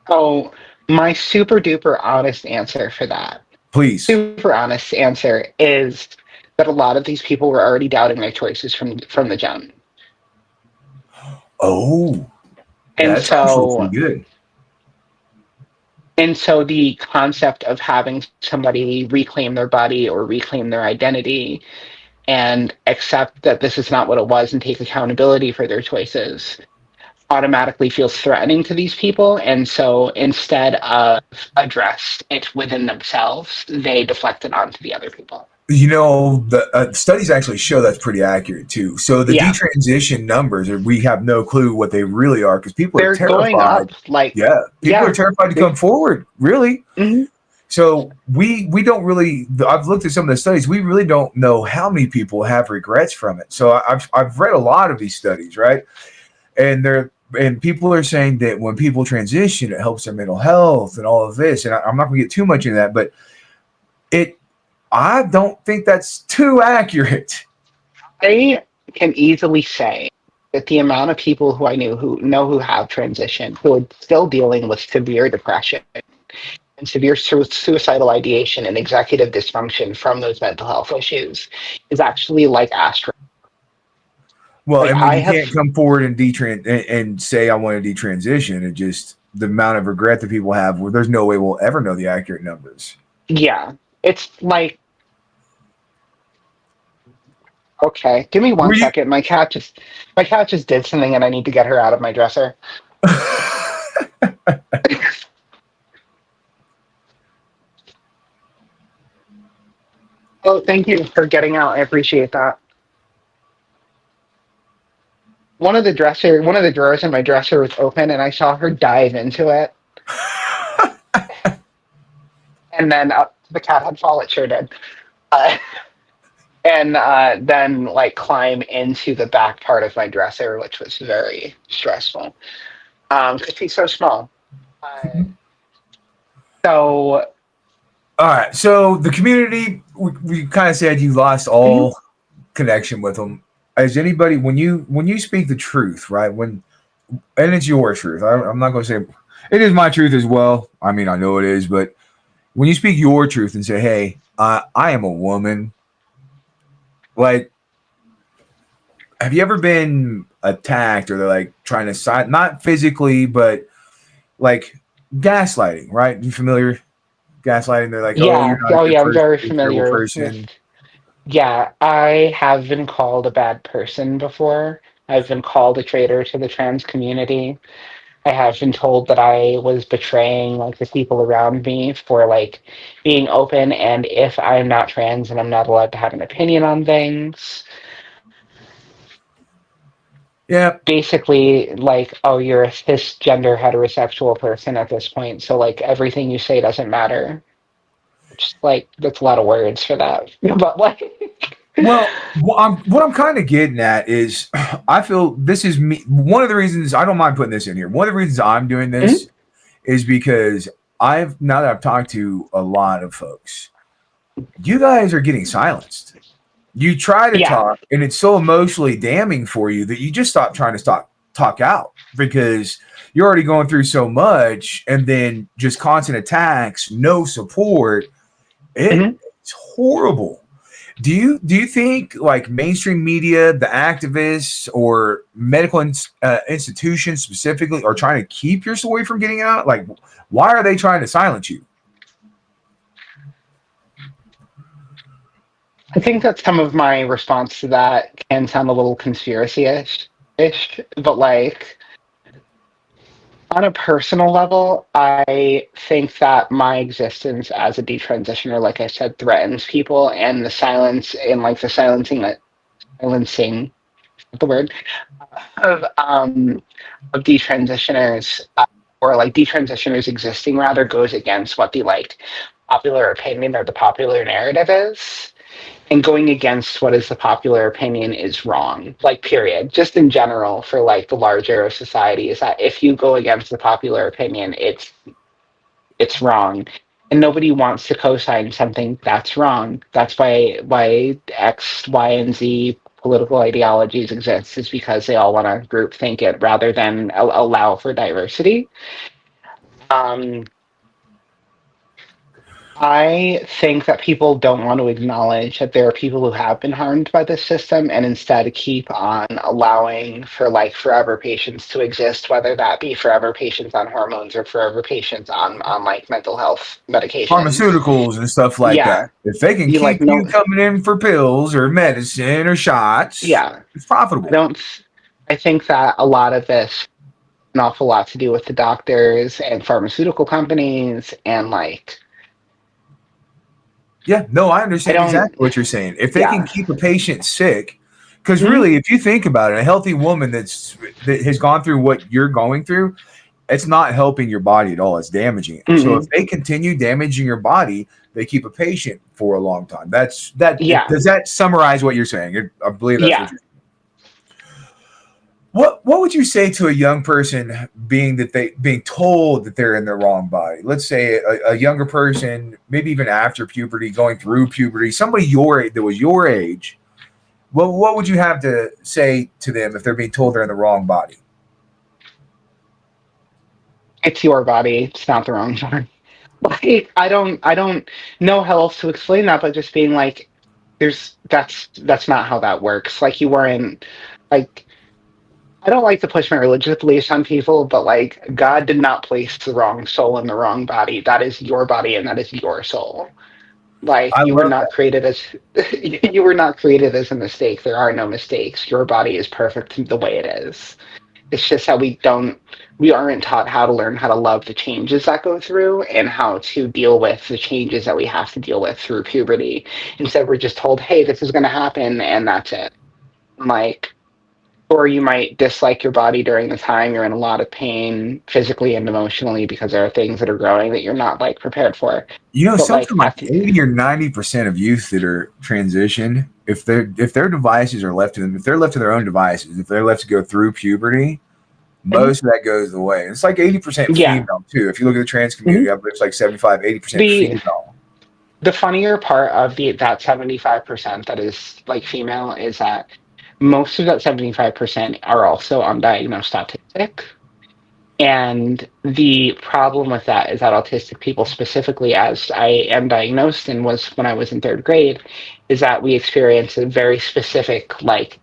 so my super duper honest answer for that, Please. super honest answer is that a lot of these people were already doubting their choices from the jump. Oh, And that's actually pretty so good. and so the concept of having somebody reclaim their body or reclaim their identity and accept that this is not what it was and take accountability for their choices automatically feels threatening to these people. And so instead of address it within themselves, they deflect it onto the other people. You know, the studies actually show that's pretty accurate too. So the Yeah, detransition numbers, we have no clue what they really are because people are they're going terrified. up. Like, Yeah, people are yeah, terrified to come they, forward. Really. mhm. So we don't really. I've looked at some of the studies. We really don't know how many people have regrets from it. So I've read a lot of these studies, right? And people are saying that when people transition, it helps their mental health and all of this. And I'm not going to get too much into that, but it I don't think that's too accurate. I can easily say that the amount of people who I knew who have transitioned, who are still dealing with severe depression and severe suicidal ideation and executive dysfunction from those mental health issues, is actually like astronomical. Well, Like and when I you have, can't come forward and and say I want to detransition, it just the amount of regret that people have. Where there's no way we'll ever know the accurate numbers. yeah, it's like, okay, give me one Were you? second. My cat just did something, and I need to get her out of my dresser. Oh, thank you for getting out. I appreciate that. One of the drawers in my dresser was open, and I saw her dive into it, and then the cat had fallen. It sure did. Uh, and then like climb into the back part of my dresser, which was very stressful. Because she's so small. Uh, so All right. So the community, we kind of said you lost mhm, all connection with them. As anybody, when you speak the truth, right? And it's your truth. I'm not going to say it is my truth as well. I mean, I know it is, but when you speak your truth and say, "Hey, I am a woman," like, have you ever been attacked or they're like trying to side, not physically, but like gaslighting, right? You familiar gaslighting? They're like, "Oh, you're yeah, not a oh good yeah, I'm person. very You're a terrible familiar with. person." Yeah, I have been called a bad person before. I've been called a traitor to the trans community. I have been told that I was betraying like the people around me for like being open and if I'm not trans and I'm not allowed to have an opinion on things. Yeah. Basically like, oh, you're a cisgender heterosexual person at this point, so like everything you say doesn't matter. Which like that's a lot of words for that. But like Well, what I'm kind of getting at is, I feel this is me. One of the reasons I don't mind putting this in here. One of the reasons I'm doing Mhm. this is because now that I've talked to a lot of folks, you guys are getting silenced. You try to Yeah. talk, and it's so emotionally damning for you that you just stop trying to talk out because you're already going through so much, and then just constant attacks, no support. Mhm. It's horrible. Do you think like mainstream media, the activists, or medical institutions specifically are trying to keep your story from getting out? Like, why are they trying to silence you? I think that some of my response to that can sound a little conspiracy-ish, but like on a personal level, I think that my existence as a detransitioner, like I said, threatens people, and the silence and like the silencing, the word of detransitioners, or like detransitioners existing rather, goes against what the like popular opinion or the popular narrative is. And going against what is the popular opinion is wrong, like period, just in general. For like the larger of society, is that if you go against the popular opinion, it's wrong, and nobody wants to co-sign something that's wrong. That's why X, Y, and Z political ideologies exist, is because they all want to group think it rather than allow for diversity. um I think that people don't want to acknowledge that there are people who have been harmed by this system, and instead keep on allowing for like forever patients to exist, whether that be forever patients on hormones or forever patients on like mental health medications. Pharmaceuticals and stuff like that. Yeah, If they can you like keep you no, coming in for pills or medicine or shots, yeah. it's I profitable. don't. I think that a lot of this, an awful lot to do with the doctors and pharmaceutical companies, and like Yeah, no, I I understand don't. exactly what you're saying. If they can Yeah. keep a patient sick, because Hmm. really, if you think about it, a healthy woman that has gone through what you're going through, it's not helping your body at all. It's damaging it. So if Hmm. they continue damaging your body, they keep a patient for a long time. That's that. Yeah. Does that summarize what you're saying? I believe that's what Yeah. you're. What would you say to a young person being told that they're in the wrong body? Let's say a younger person, maybe even after puberty, going through puberty, somebody that was your age. What would you have to say to them if they're being told they're in the wrong body? It's your body. It's not the wrong one. Like I don't know how else to explain that, but just being like, that's not how that works. Like you weren't like, I don't like to push my religious beliefs on people, but like God did not place the wrong soul in the wrong body. That is your body and that is your soul. Like I you were love not that. created as you were not created as a mistake. There are no mistakes. Your body is perfect the way it is. It's just that we aren't taught how to learn how to love the changes that go through and how to deal with the changes that we have to deal with through puberty. Instead, we're just told, hey, this is going to happen, and that's it. Like, or you might dislike your body during the time you're in a lot of pain physically and emotionally because there are things that are growing that you're not like prepared for. But like Something like at the 80 or 90% of youth that are transitioned, if their devices are left to them, if they're left to their own devices, if they're left to go through puberty, Mhm. most of that goes away. It's like 80% Yeah. female too. If you look at the trans Mhm. community, I believe it's like 75, 80% the female. the funnier part of the that 75% that is like female is that most of that 75% are also undiagnosed autistic. And the problem with that is that autistic people, specifically as I am diagnosed and was when I was in third grade, is that we experience a very specific, like,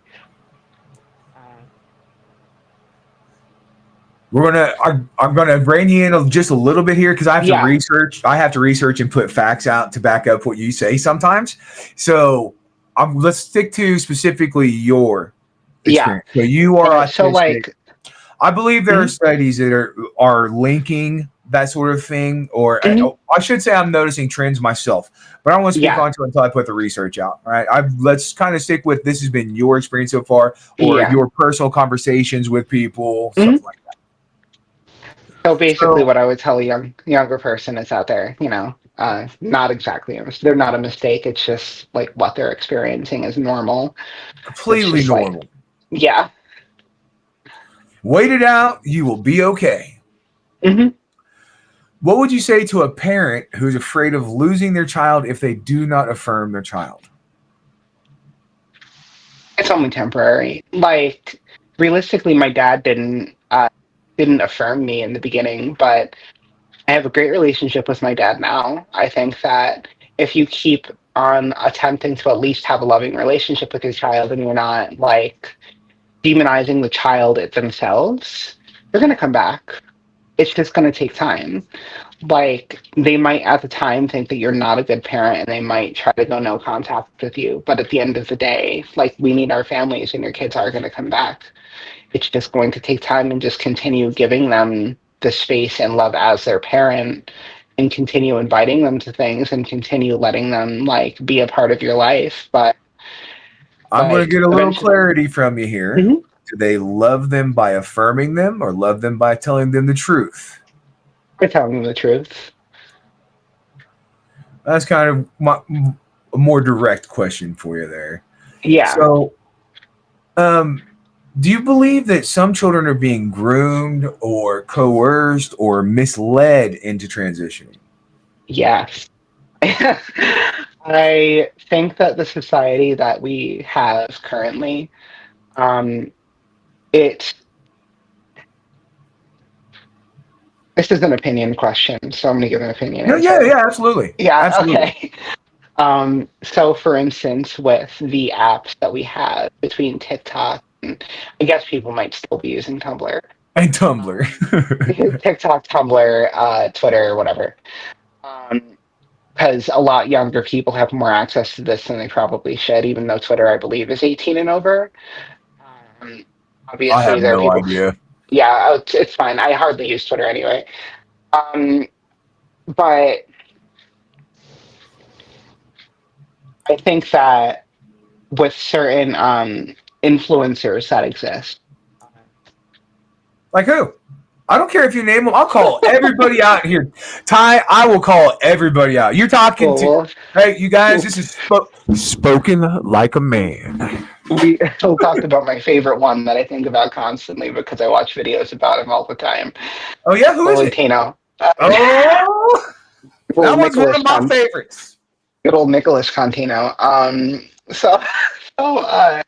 uh, I'm gonna bring you in just a little bit here because I have to yeah, research. I have to research and put facts out to back up what you say sometimes. So let's stick to specifically your yeah. experience. So you are So, autistic. like, I believe there are mhm, studies that are linking that sort of thing, or mhm, I should say I'm noticing trends myself, but I don't want to speak yeah, on to it until I put the research out. All right, let's kind of stick with this has been your experience so far, or yeah. your personal conversations with people, Mhm. stuff like that. So basically, So what I would tell a younger person is out there, not exactly, they're not a mistake. It's just like what they're experiencing is normal. It's completely just like, normal. yeah. Wait it out. You will be okay. Hmm. What would you say to a parent who's afraid of losing their child if they do not affirm their child? It's only temporary. Like realistically, my dad didn't affirm me in the beginning, but I have a great relationship with my dad now. I think that if you keep on attempting to at least have a loving relationship with your child, and you're not like demonizing the child themselves, they're going to come back. It's just going to take time. Like, they might at the time think that you're not a good parent and they might try to go no contact with you. But at the end of the day, like, we need our families and your kids are going to come back. It's just going to take time, and just continue giving them the space and love as their parent, and continue inviting them to things and continue letting them like be a part of your life. I'm going to But get a little eventually, clarity from you here. mhm, Do they love them by affirming them or love them by telling them the truth? we're telling them the truth. That's kind of a more direct question for you there. Yeah. So, um, do you believe that some children are being groomed or coerced or misled into transitioning? Yes. I think that the society that we have currently, um, it this is an opinion question, so I'm going to give an opinion No, yeah, answer. yeah, absolutely, Yeah, absolutely. okay. So for instance, with the apps that we have between TikTok and I guess people might still be using Tumblr. And Tumblr. Um, TikTok, Tumblr, Twitter, whatever. Um, because a lot younger people have more access to this than they probably should, even though Twitter, I believe, is 18 and over. Um, I Obviously, have there are no people. idea. Yeah, it's fine. I hardly use Twitter anyway. Um, but I think that with certain influencers that exist, Like who? I don't care if you name them. I'll call everybody out here. Ty, I will call everybody out. You're talking to, well, hey, you guys, well, this is spoken like a man. we talked about my favorite one that I think about constantly because I watch videos about him all the time. Oh, yeah, who is it? Valentino. Oh, Good that old one's one Nicholas of my Con- favorites. Good old Nicholas Contino. So, so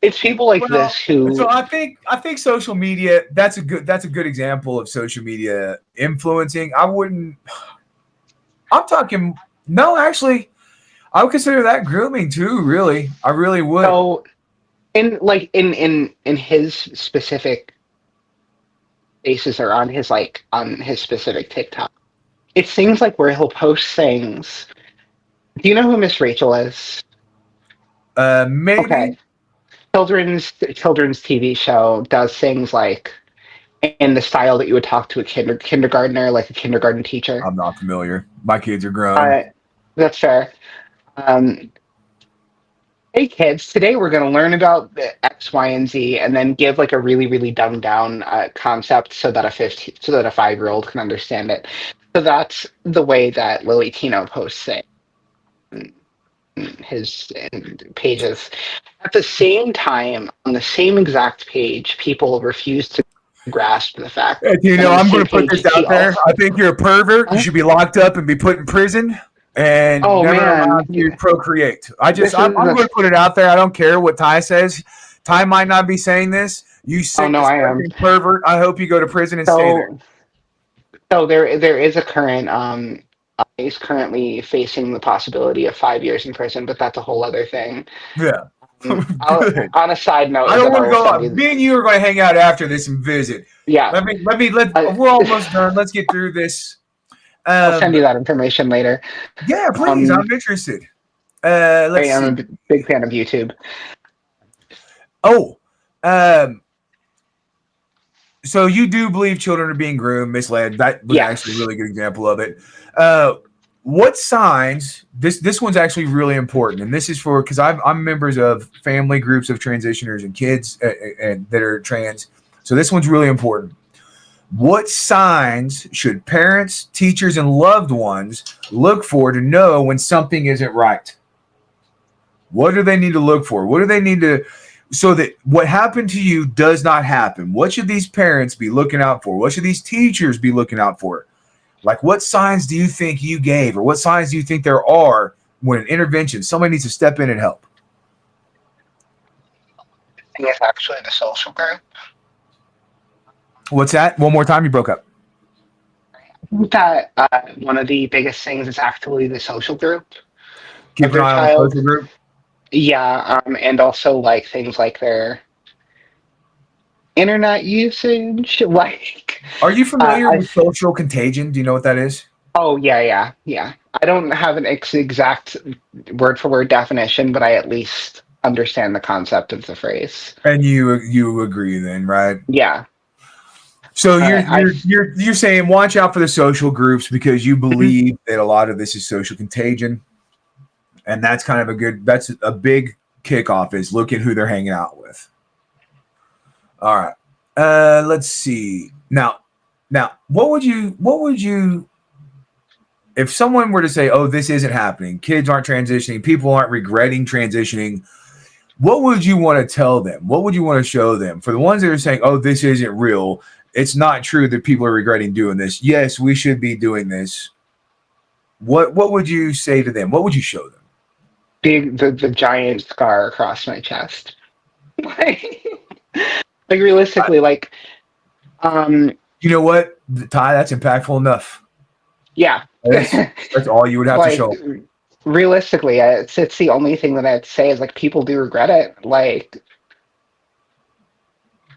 it's people like Well, this so who. I think social media, that's a good example of social media influencing. I'm talking no, actually, I would consider that grooming too, really. I really would. So in his specific basis, or on his specific TikTok, it's things like where he'll post things. Do you know who Miss Rachel is? Maybe Okay, children's TV show does things like in the style that you would talk to a kindergartner, like a kindergarten teacher. I'm not familiar. My kids are grown. Uh, that's fair. Um, Hey kids, today we're going to learn about the X, Y, and Z, and then give like a really, really dumbed down concept so that a 5-year-old can understand it. So that's the way that Lily Tino posts it in pages. At the same time, on the same exact page, people refuse to grasp the fact Hey, that on the I'm going same to put this page he out there. also. I think you're a pervert. You Huh? should be locked up and be put in prison and Oh never man, allowed to procreate. this I'm is going the. to put it out there. I don't care what Ty says. Ty might not be saying this. You Oh sick, no, I am. disgusting pervert. I hope you go to prison and stay there. So there is a current he's currently facing the possibility of 5 years in prison, but that's a whole other thing. Yeah. I'll, Good. on a side I note, is don't that I want to will go send out. you. Me and you are going to hang out after this and visit. Yeah, I, We're almost done. Let's get through this. I'll send Um, you that information later. yeah, please. Um, I'm interested. I Let's am see. a big fan of YouTube. Oh, um, so you do believe children are being groomed, misled. That was actually a Yes. really good example of it. Uh, what signs? This one's actually really important, and this is for because I'm members of family groups of transitioners and kids and that are trans. So this one's really important. What signs should parents, teachers, and loved ones look for to know when something isn't right? What do they need to look for? What do they need to so that what happened to you does not happen? What should these parents be looking out for? What should these teachers be looking out for? Like, what signs do you think you gave, or what signs do you think there are when an intervention, somebody needs to step in and help? I think it's actually the social group. What's that? One more time, you broke up. I think that one of the biggest things is actually the social group. Keep of an their eye on the child. social group. Yeah, and also like things like their internet usage. Like, Are you familiar I with social contagion? Do you know what that is? oh yeah, yeah, yeah. I don't have an exact word for word definition, but I at least understand the concept of the phrase. And you agree then, right? Yeah, So I. you're saying watch out for the social groups because you Mhm. believe that a lot of this is social contagion, and that's kind of that's a big kickoff is look at who they're hanging out with. All right. Let's see. Now, what would you if someone were to say, "Oh, this isn't happening. Kids aren't transitioning. People aren't regretting transitioning." What would you want to tell them? What would you want to show them? For the ones that are saying, "Oh, this isn't real. It's not true that people are regretting doing this." Yes, we should be doing this. What would you say to them? What would you show them? Big the giant scar across my chest. like, like realistically, like um You know what, Ty? That's impactful enough. yeah. That's all you would have to Like show. realistically, it's the only thing that I'd say is like people do regret it. Like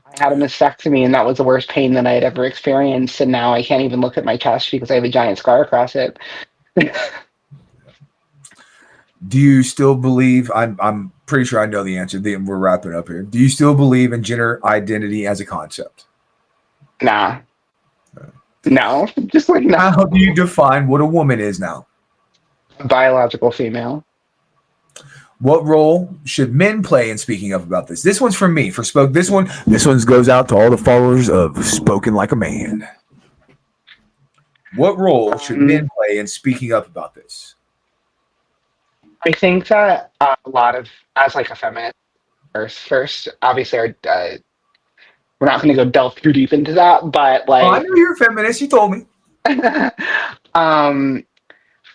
I had a mastectomy and that was the worst pain that I had ever experienced, and now I can't even look at my chest because I have a giant scar across it. Do you still believe? I'm pretty sure I know the answer. We're wrapping up here. Do you still believe in gender identity as a concept? Nah. No. Just like no. How do you define what a woman is now? Biological female. What role should men play in speaking up about this? This one's from me for spoke. This one goes out to all the followers of Spoken Like a Man. What role should men Um play in speaking up about this? I think that a lot of as like a feminist first obviously our we're not going to go delve too deep into that, but Oh, I like, know you're a feminist. You told me. um,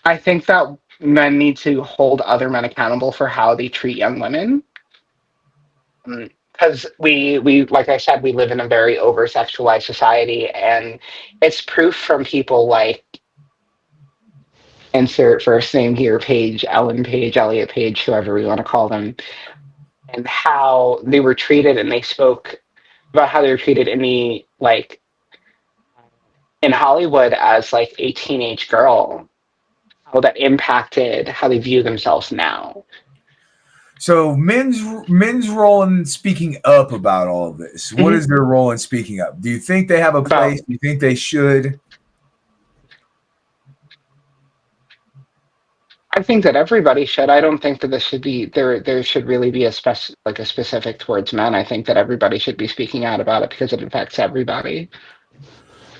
I think that men need to hold other men accountable for how they treat young women. Because we like I said, we live in a very over sexualized society, and it's proof from people like insert first name here, Page, Ellen Page, Elliot Page, whoever we want to call them, and how they were treated, and they spoke about how they were treated in the like in Hollywood as like a teenage girl, how that impacted how they view themselves now. So men's role in speaking up about all of this. What Mhm. is their role in speaking up? Do you think they have a place? About, Do you think they should? I think that everybody should. I don't think that this should be there. There should really be a like a specific towards men. I think that everybody should be speaking out about it because it affects everybody.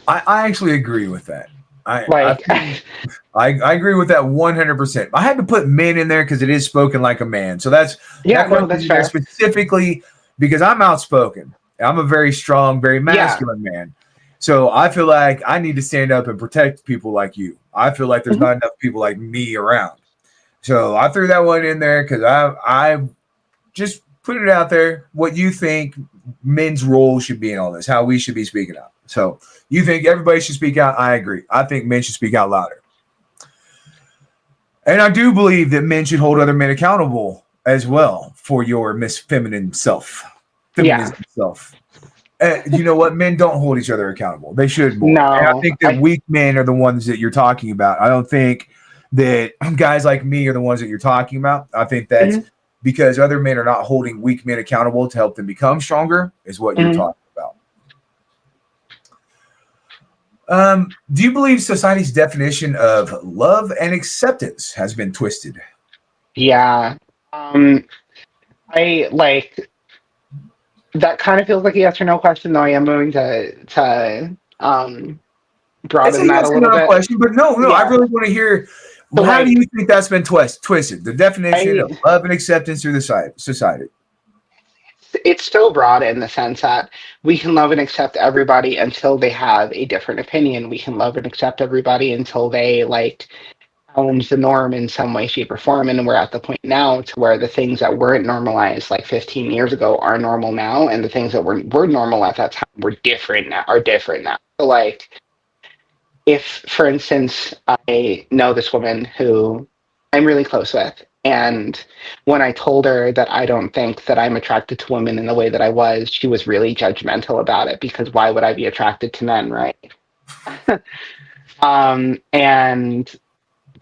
I actually agree with that. I Like, think I agree with that 100%. I had to put men in there because it is spoken like a man. So that yeah, no, question that's in there fair. specifically because I'm outspoken. I'm a very strong, very Yeah. masculine man. So I feel like I need to stand up and protect people like you. I feel like there's Mhm. not enough people like me around. So I threw that one in there because I just put it out there what you think men's role should be in all this, how we should be speaking out. So you think everybody should speak out? I agree. I think men should speak out louder. And I do believe that men should hold other men accountable as well for your feminine self, Yeah. feminism self. You know what? Men don't hold each other accountable. They should more. And I No, think that weak men are the ones that you're talking about. I don't think that guys like me are the ones that you're talking about. I think that's mhm, because other men are not holding weak men accountable to help them become stronger, is what you're mhm. talking about. Do you believe society's definition of love and acceptance has been twisted? Yeah. Um, I like that kind of feels like a yes or no question, though I am going to It's a broaden that a yes or little no bit. question, but no, I Yeah. really want to hear So how do like you think that's been twisted? The definition of I love and acceptance through the society. it's still broad in the sense that we can love and accept everybody until they have a different opinion. We can love and accept everybody until they like challenge the norm in some way, shape, or form. And we're at the point now to where the things that weren't normalized like 15 years ago are normal now, and the things that were normal at that time were different now are different now. So like if, for instance, I know this woman who I'm really close with, And when I told her that I don't think that I'm attracted to women in the way that I was, she was really judgmental about it because why would I be attracted to men, right? And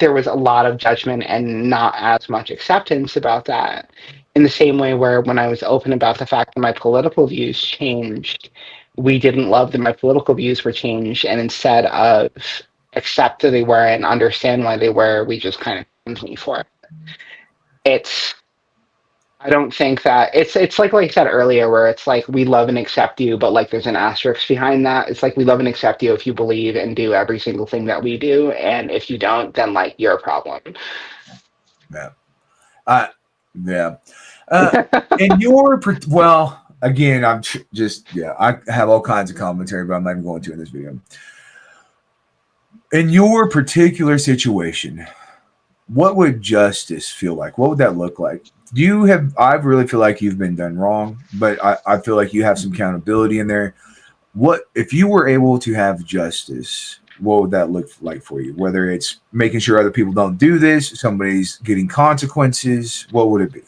there was a lot of judgment and not as much acceptance about that. In the same way, where when I was open about the fact that my political views changed, we didn't love that my political views were changed. And instead of accept that they were and understand why they were, we just kind of shamed me for it. It's I don't think that it's like I said earlier, where it's like we love and accept you, but like there's an asterisk behind that. It's like we love and accept you if you believe and do every single thing that we do, and if you don't, then like you're a problem. Yeah. Uh, yeah. In your well, again, just yeah. I have all kinds of commentary, but I'm not even going to in this video. In your particular situation, what would justice feel like? What would that look like? You have, I really feel like you've been done wrong, but I feel like you have some accountability in there. What, if you were able to have justice, what would that look like for you? Whether it's making sure other people don't do this, somebody's getting consequences, what would it be?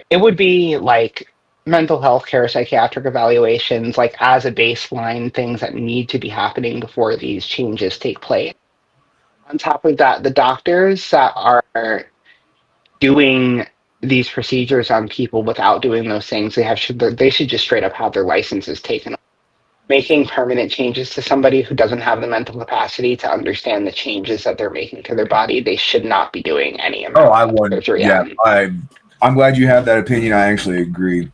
It would be like mental health care, psychiatric evaluations, like as a baseline, things that need to be happening before these changes take place. On top of that, the doctors that are doing these procedures on people without doing those things, they should just straight up have their licenses taken. Making permanent changes to somebody who doesn't have the mental capacity to understand the changes that they're making to their body, they should not be doing any Oh, amount I of wouldn't. surgery Yeah, on. I'm glad you have that opinion. I actually agree.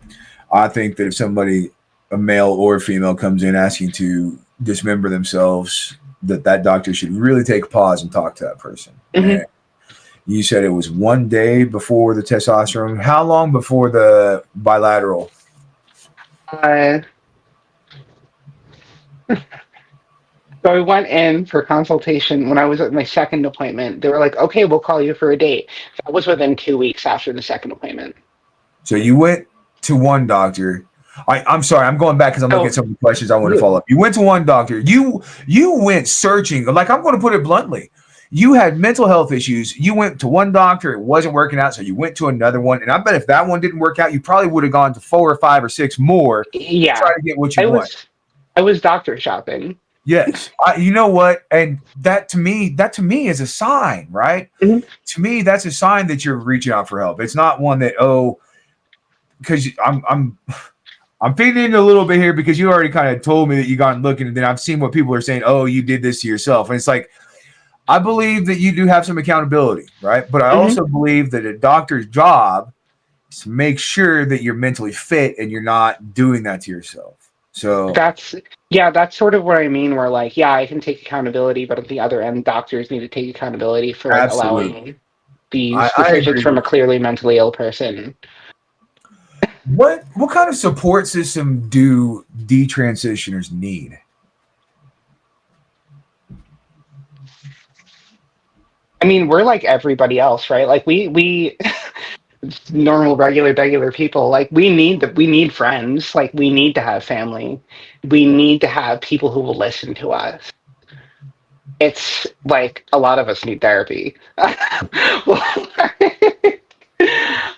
I think that if somebody, a male or female, comes in asking to dismember themselves, that doctor should really take a pause and talk to that person. Mm-hmm. And you said it was 1 day before the testosterone. How long before the bilateral? Uh, so I went in for consultation when I was at my second appointment. They were like, okay, we'll call you for a date. That was within 2 weeks after the second appointment. So you went to one doctor. I'm sorry, I'm going back because I'm looking at So some of the questions I want to you, follow up. You went to one doctor. You went searching. Like, I'm going to put it bluntly. You had mental health issues. You went to one doctor. It wasn't working out, so you went to another one. And I bet if that one didn't work out, you probably would have gone to 4 or 5 or 6 more to try yeah, to get what you I want. was I was doctor shopping. Yes, you know what? And that to me is a sign, right? Mhm. To me, that's a sign that you're reaching out for help. It's not one that, oh, because I'm feeding in a little bit here because you already kind of told me that you gone looking, and then I've seen what people are saying. Oh, you did this to yourself, and it's like, I believe that you do have some accountability, right? But I Mhm. also believe that a doctor's job is to make sure that you're mentally fit and you're not doing that to yourself. So That's yeah, that's sort of what I mean. Where like, yeah, I can take accountability, but at the other end, doctors need to take accountability for like absolutely, allowing these I decisions agree from with a you. clearly mentally ill person. What kind of support system do detransitioners need? I mean, we're like everybody else, right? Like we normal, regular people. Like we need friends. Like we need to have family. We need to have people who will listen to us. It's like a lot of us need therapy.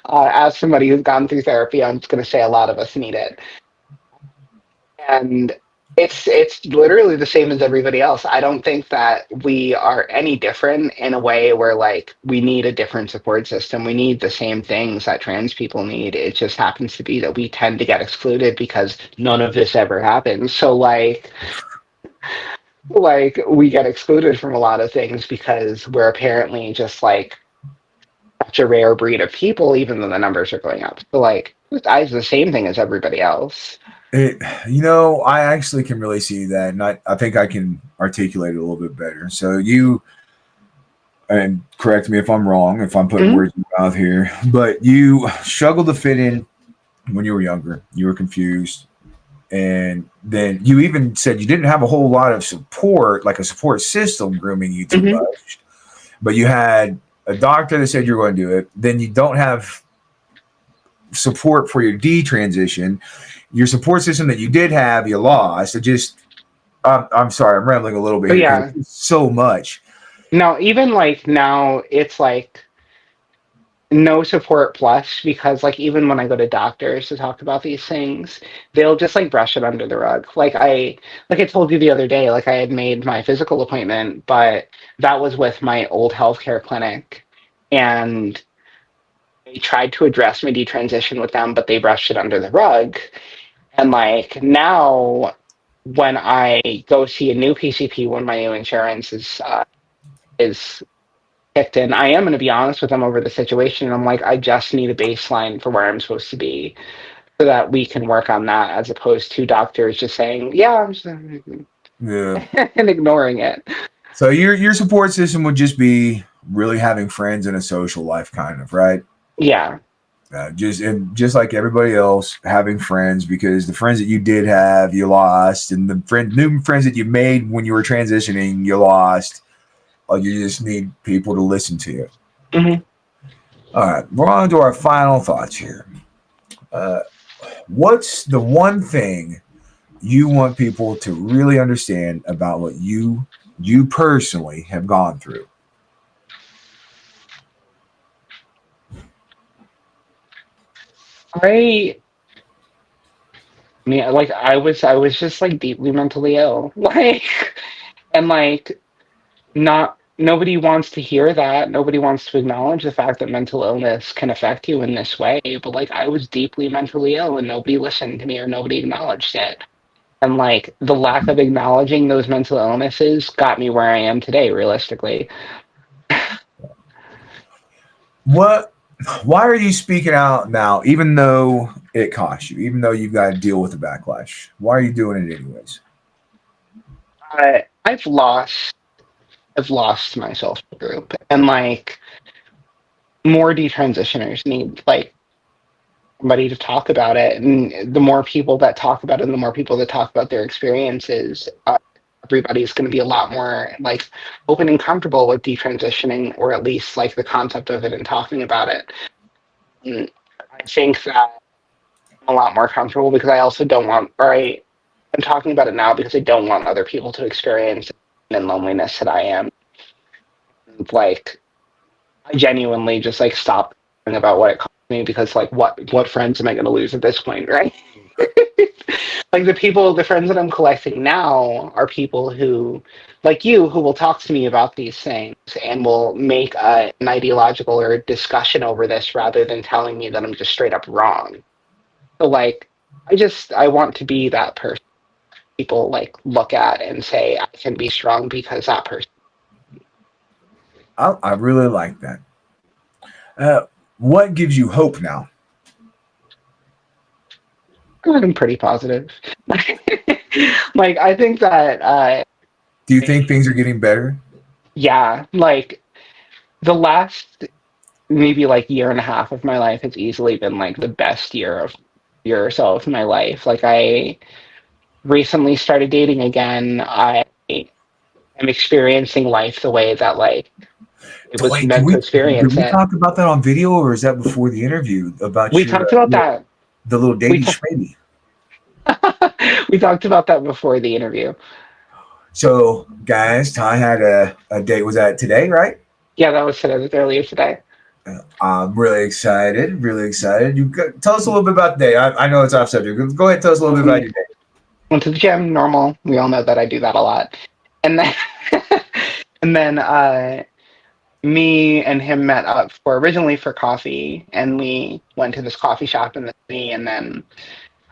As somebody who's gone through therapy, I'm just going to say a lot of us need it. And it's literally the same as everybody else. I don't think that we are any different in a way where like we need a different support system. We need the same things that trans people need. It just happens to be that we tend to get excluded because none of this ever happens. So like we get excluded from a lot of things because we're apparently just like such a rare breed of people, even though the numbers are going up. So like it's the same thing as everybody else. It, you know, I actually can really see that, and I think I can articulate it a little bit better. So you, and correct me if I'm wrong, if I'm putting Mhm. words in your mouth here, but you struggled to fit in when you were younger. You were confused, and then you even said you didn't have a whole lot of support, like a support system grooming you too Mhm. much. But you had a doctor that said you were going to do it. Then you don't have support for your detransition. Your support system that you did have, you lost. It just, I'm sorry, I'm rambling a little bit But here because yeah, it's so much. no, even like now, it's like no support plus, because like even when I go to doctors to talk about these things, they'll just like brush it under the rug. Like I told you the other day, like I had made my physical appointment, but that was with my old healthcare clinic, and I tried to address my detransition with them, but they brushed it under the rug. And like now, when I go see a new PCP when my new insurance is kicked in, I am going to be honest with them over the situation. And I'm like, I just need a baseline for where I'm supposed to be so that we can work on that, as opposed to doctors just saying, yeah, I'm just, and Yeah. ignoring it. So your support system would just be really having friends and a social life, kind of, right? Yeah. Just like everybody else, having friends, because the friends that you did have, you lost, and the new friends that you made when you were transitioning, you lost. You just need people to listen to you. Hmm. All right, we're on to our final thoughts here. Uh, what's the one thing you want people to really understand about what you personally have gone through? I, I mean, like I was just like deeply mentally ill, like, and like not nobody wants to hear that. Nobody wants to acknowledge the fact that mental illness can affect you in this way. But like I was deeply mentally ill and nobody listened to me or nobody acknowledged it. And like the lack of acknowledging those mental illnesses got me where I am today, realistically. What? Why are you speaking out now, even though it costs you, even though you've got to deal with the backlash? Why are you doing it anyways? I've lost my social group, and like more detransitioners need like somebody to talk about it. And the more people that talk about it, and the more people that talk about their experiences, everybody's going to be a lot more like open and comfortable with detransitioning, or at least like the concept of it and talking about it. And I think that I'm a lot more comfortable because I also don't want, or I'm talking about it now because I don't want other people to experience the loneliness that I am. Like, I genuinely just like stop thinking about what it cost me, because like what friends am I going to lose at this point, right? Like the friends that I'm collecting now are people who, like you, who will talk to me about these things and will make an ideological or a discussion over this rather than telling me that I'm just straight up wrong. So like, I want to be that person people like look at and say I can be strong because that person. I really like that. Uh, what gives you hope now? I'm pretty positive. Like I think that Do you think things are getting better? yeah, like the last maybe like year and a half of my life has easily been like the best year or so of my life. Like I recently started dating again. I am experiencing life the way that like it was Wait, can meant to we did experience we it. talk about that on video, or is that before the interview about We your talked about that. the little We Davy ta- Schmaby? we talked about that before the interview. So, guys, Ty had a date. Was that today, right? Yeah, that was said earlier today. I'm really excited. Really excited. Tell us a little bit about the day. I know it's off subject. Go ahead. Tell us a little bit about Um, your day. went to the gym, normal. We all know that I do that a lot. And then and then me and him met up for originally for coffee, and we went to this coffee shop in the city, and then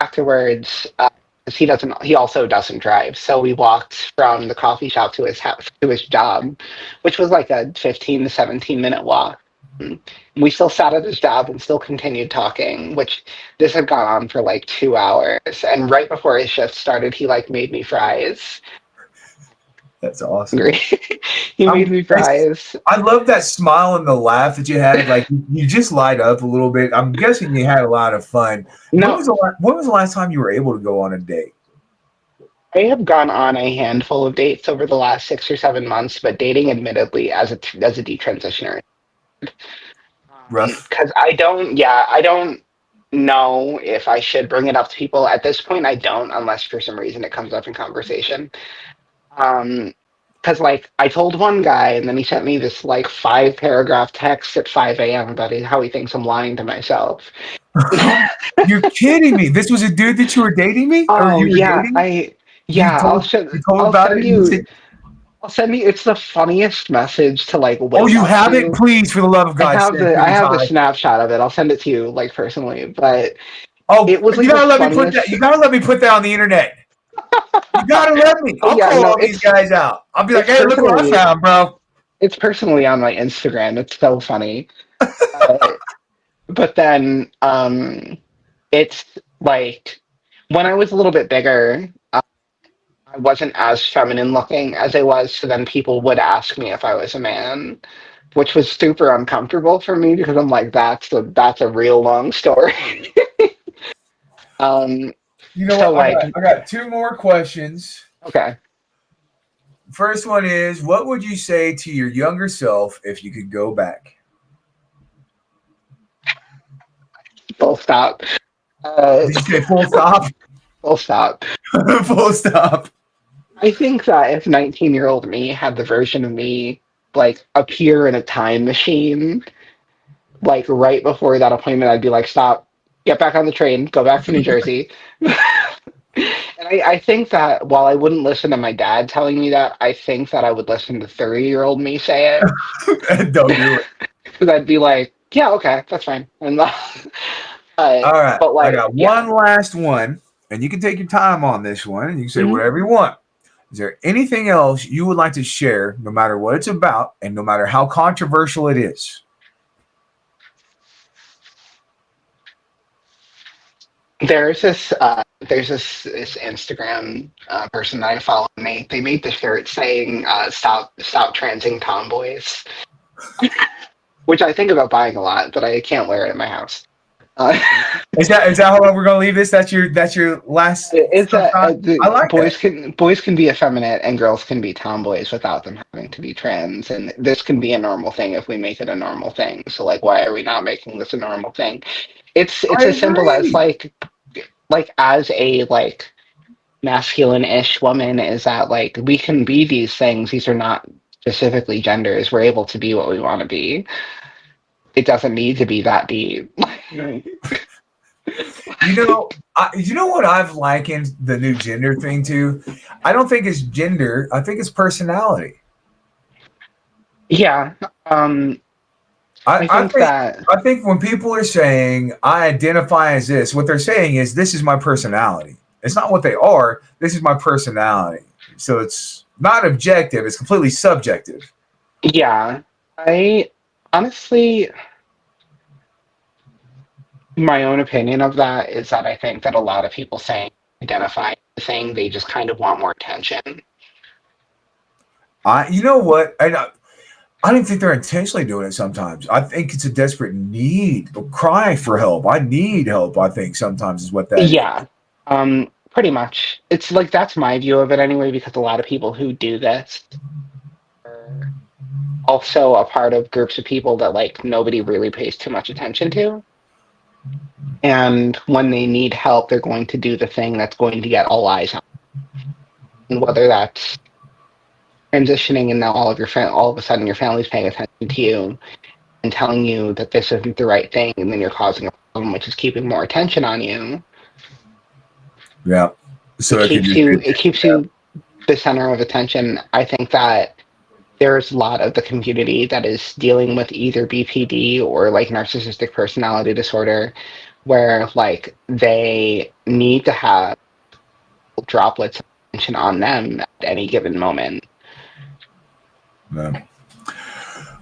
afterwards, 'cause he also doesn't drive, so we walked from the coffee shop to his house to his job, which was like a 15 to 17-minute walk. And we still sat at his job and still continued talking, which this had gone on for like 2 hours. And right before his shift started, he like made me fries. That's awesome. Hungry. He made I'm. me fries. I love that smile and the laugh that you had. Like you just light up a little bit. I'm guessing you had a lot of fun. No, When was the last time you were able to go on a date? I have gone on a handful of dates over the last 6 or 7 months, but dating admittedly as a detransitioner. Rough. Because I don't know if I should bring it up to people at this point. I don't, unless for some reason it comes up in conversation. Um, because like I told one guy, and then he sent me this like 5 paragraph text at 5 a.m. about how he thinks I'm lying to myself. You're kidding me. This was a dude that you were dating me, or Oh you were yeah, dating? yeah, You told I'll about it, send and he you said, I'll send you. It's the funniest message to like "Oh, wake you up have it? to. Please, for the love of God, send it to I me, have the Ty." snapshot of it. I'll send it to you like personally, but Oh, it was you like the gotta let me put that. funniest. You gotta let me put that on the internet. You gotta let me. Oh I'll yeah, call no, all these guys out. I'll be like, it's "Hey, look what I personally found, bro." it's personally on my Instagram. It's so funny. Uh, but then it's like when I was a little bit bigger, I wasn't as feminine looking as I was, so then people would ask me if I was a man, which was super uncomfortable for me because I'm like, that's a real long story. um, You know so what? like, I got two more questions. okay, First one is, what would you say to your younger self if you could go back? full stop. Uh, Did you say full stop? full stop. Full stop. I think that if 19-year-old me had the version of me like appear in a time machine, like right before that appointment, I'd be like, stop, get back on the train, go back to New Jersey. And I think that while I wouldn't listen to my dad telling me that, I think that I would listen to 30-year-old me say it. Don't do it. Because I'd be like, yeah, okay, that's fine. And All right. but I like, got yeah. one last one, and you can take your time on this one, and you can say Mhm. whatever you want. Is there anything else you would like to share, no matter what it's about, and no matter how controversial it is? There's this Instagram person that I follow, and they made the shirt saying stop transing tomboys, which I think about buying a lot, but I can't wear it in my house. Uh, Is that how long we're gonna leave this? That's your last it's stuff, a, Ty? I the like that. boys can be effeminate and girls can be tomboys without them having to be trans, and this can be a normal thing if we make it a normal thing. So like, why are we not making this a normal thing? It's I as simple as agree. like as a like masculine-ish woman is that like we can be these things. These are not specifically genders. We're able to be what we want to be. It doesn't need to be that deep. You know what I've likened the new gender thing to? I don't think it's gender. I think it's personality. Yeah. I, I I think think that I think when people are saying I identify as this, what they're saying is this is my personality. It's not what they are. This is my personality. So it's not objective. It's completely subjective. yeah. I honestly my own opinion of that is that I think that a lot of people saying they just kind of want more attention. You know what? I don't think they're intentionally doing it sometimes. I think it's a desperate need, a cry for help. I need help, I think sometimes is what that is. Yeah. Pretty much. It's like that's my view of it anyway, because a lot of people who do this are also a part of groups of people that like nobody really pays too much attention to. And when they need help, they're going to do the thing that's going to get all eyes on. And whether that's transitioning and now all of a sudden your family's paying attention to you and telling you that this isn't the right thing, and then you're causing a problem, which is keeping more attention on you. Yeah. So it can just be, It keeps yeah. you the center of attention. I think that there's a lot of the community that is dealing with either BPD or like narcissistic personality disorder, where like they need to have droplets of attention on them at any given moment. Yeah.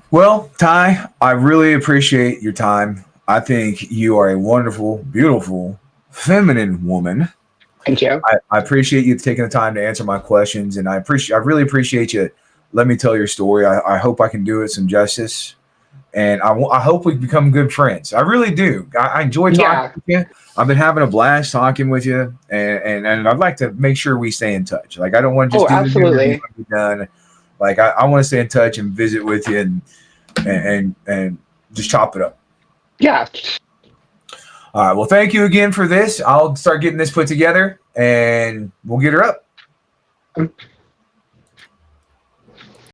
Well, Ty, I really appreciate your time. I think you are a wonderful, beautiful, feminine woman. Thank you. I appreciate you taking the time to answer my questions, and I really appreciate you. Let me tell your story. I hope I can do it some justice, and I hope we become good friends. I really do. I enjoy talking Yeah. with you. I've been having a blast talking with you, and I'd like to make sure we stay in touch. Like I don't want to Oh, just do the interview absolutely. and be done. Like I want to stay in touch and visit with you and just chop it up. Yeah. All right. Well, thank you again for this. I'll start getting this put together, and we'll get her up.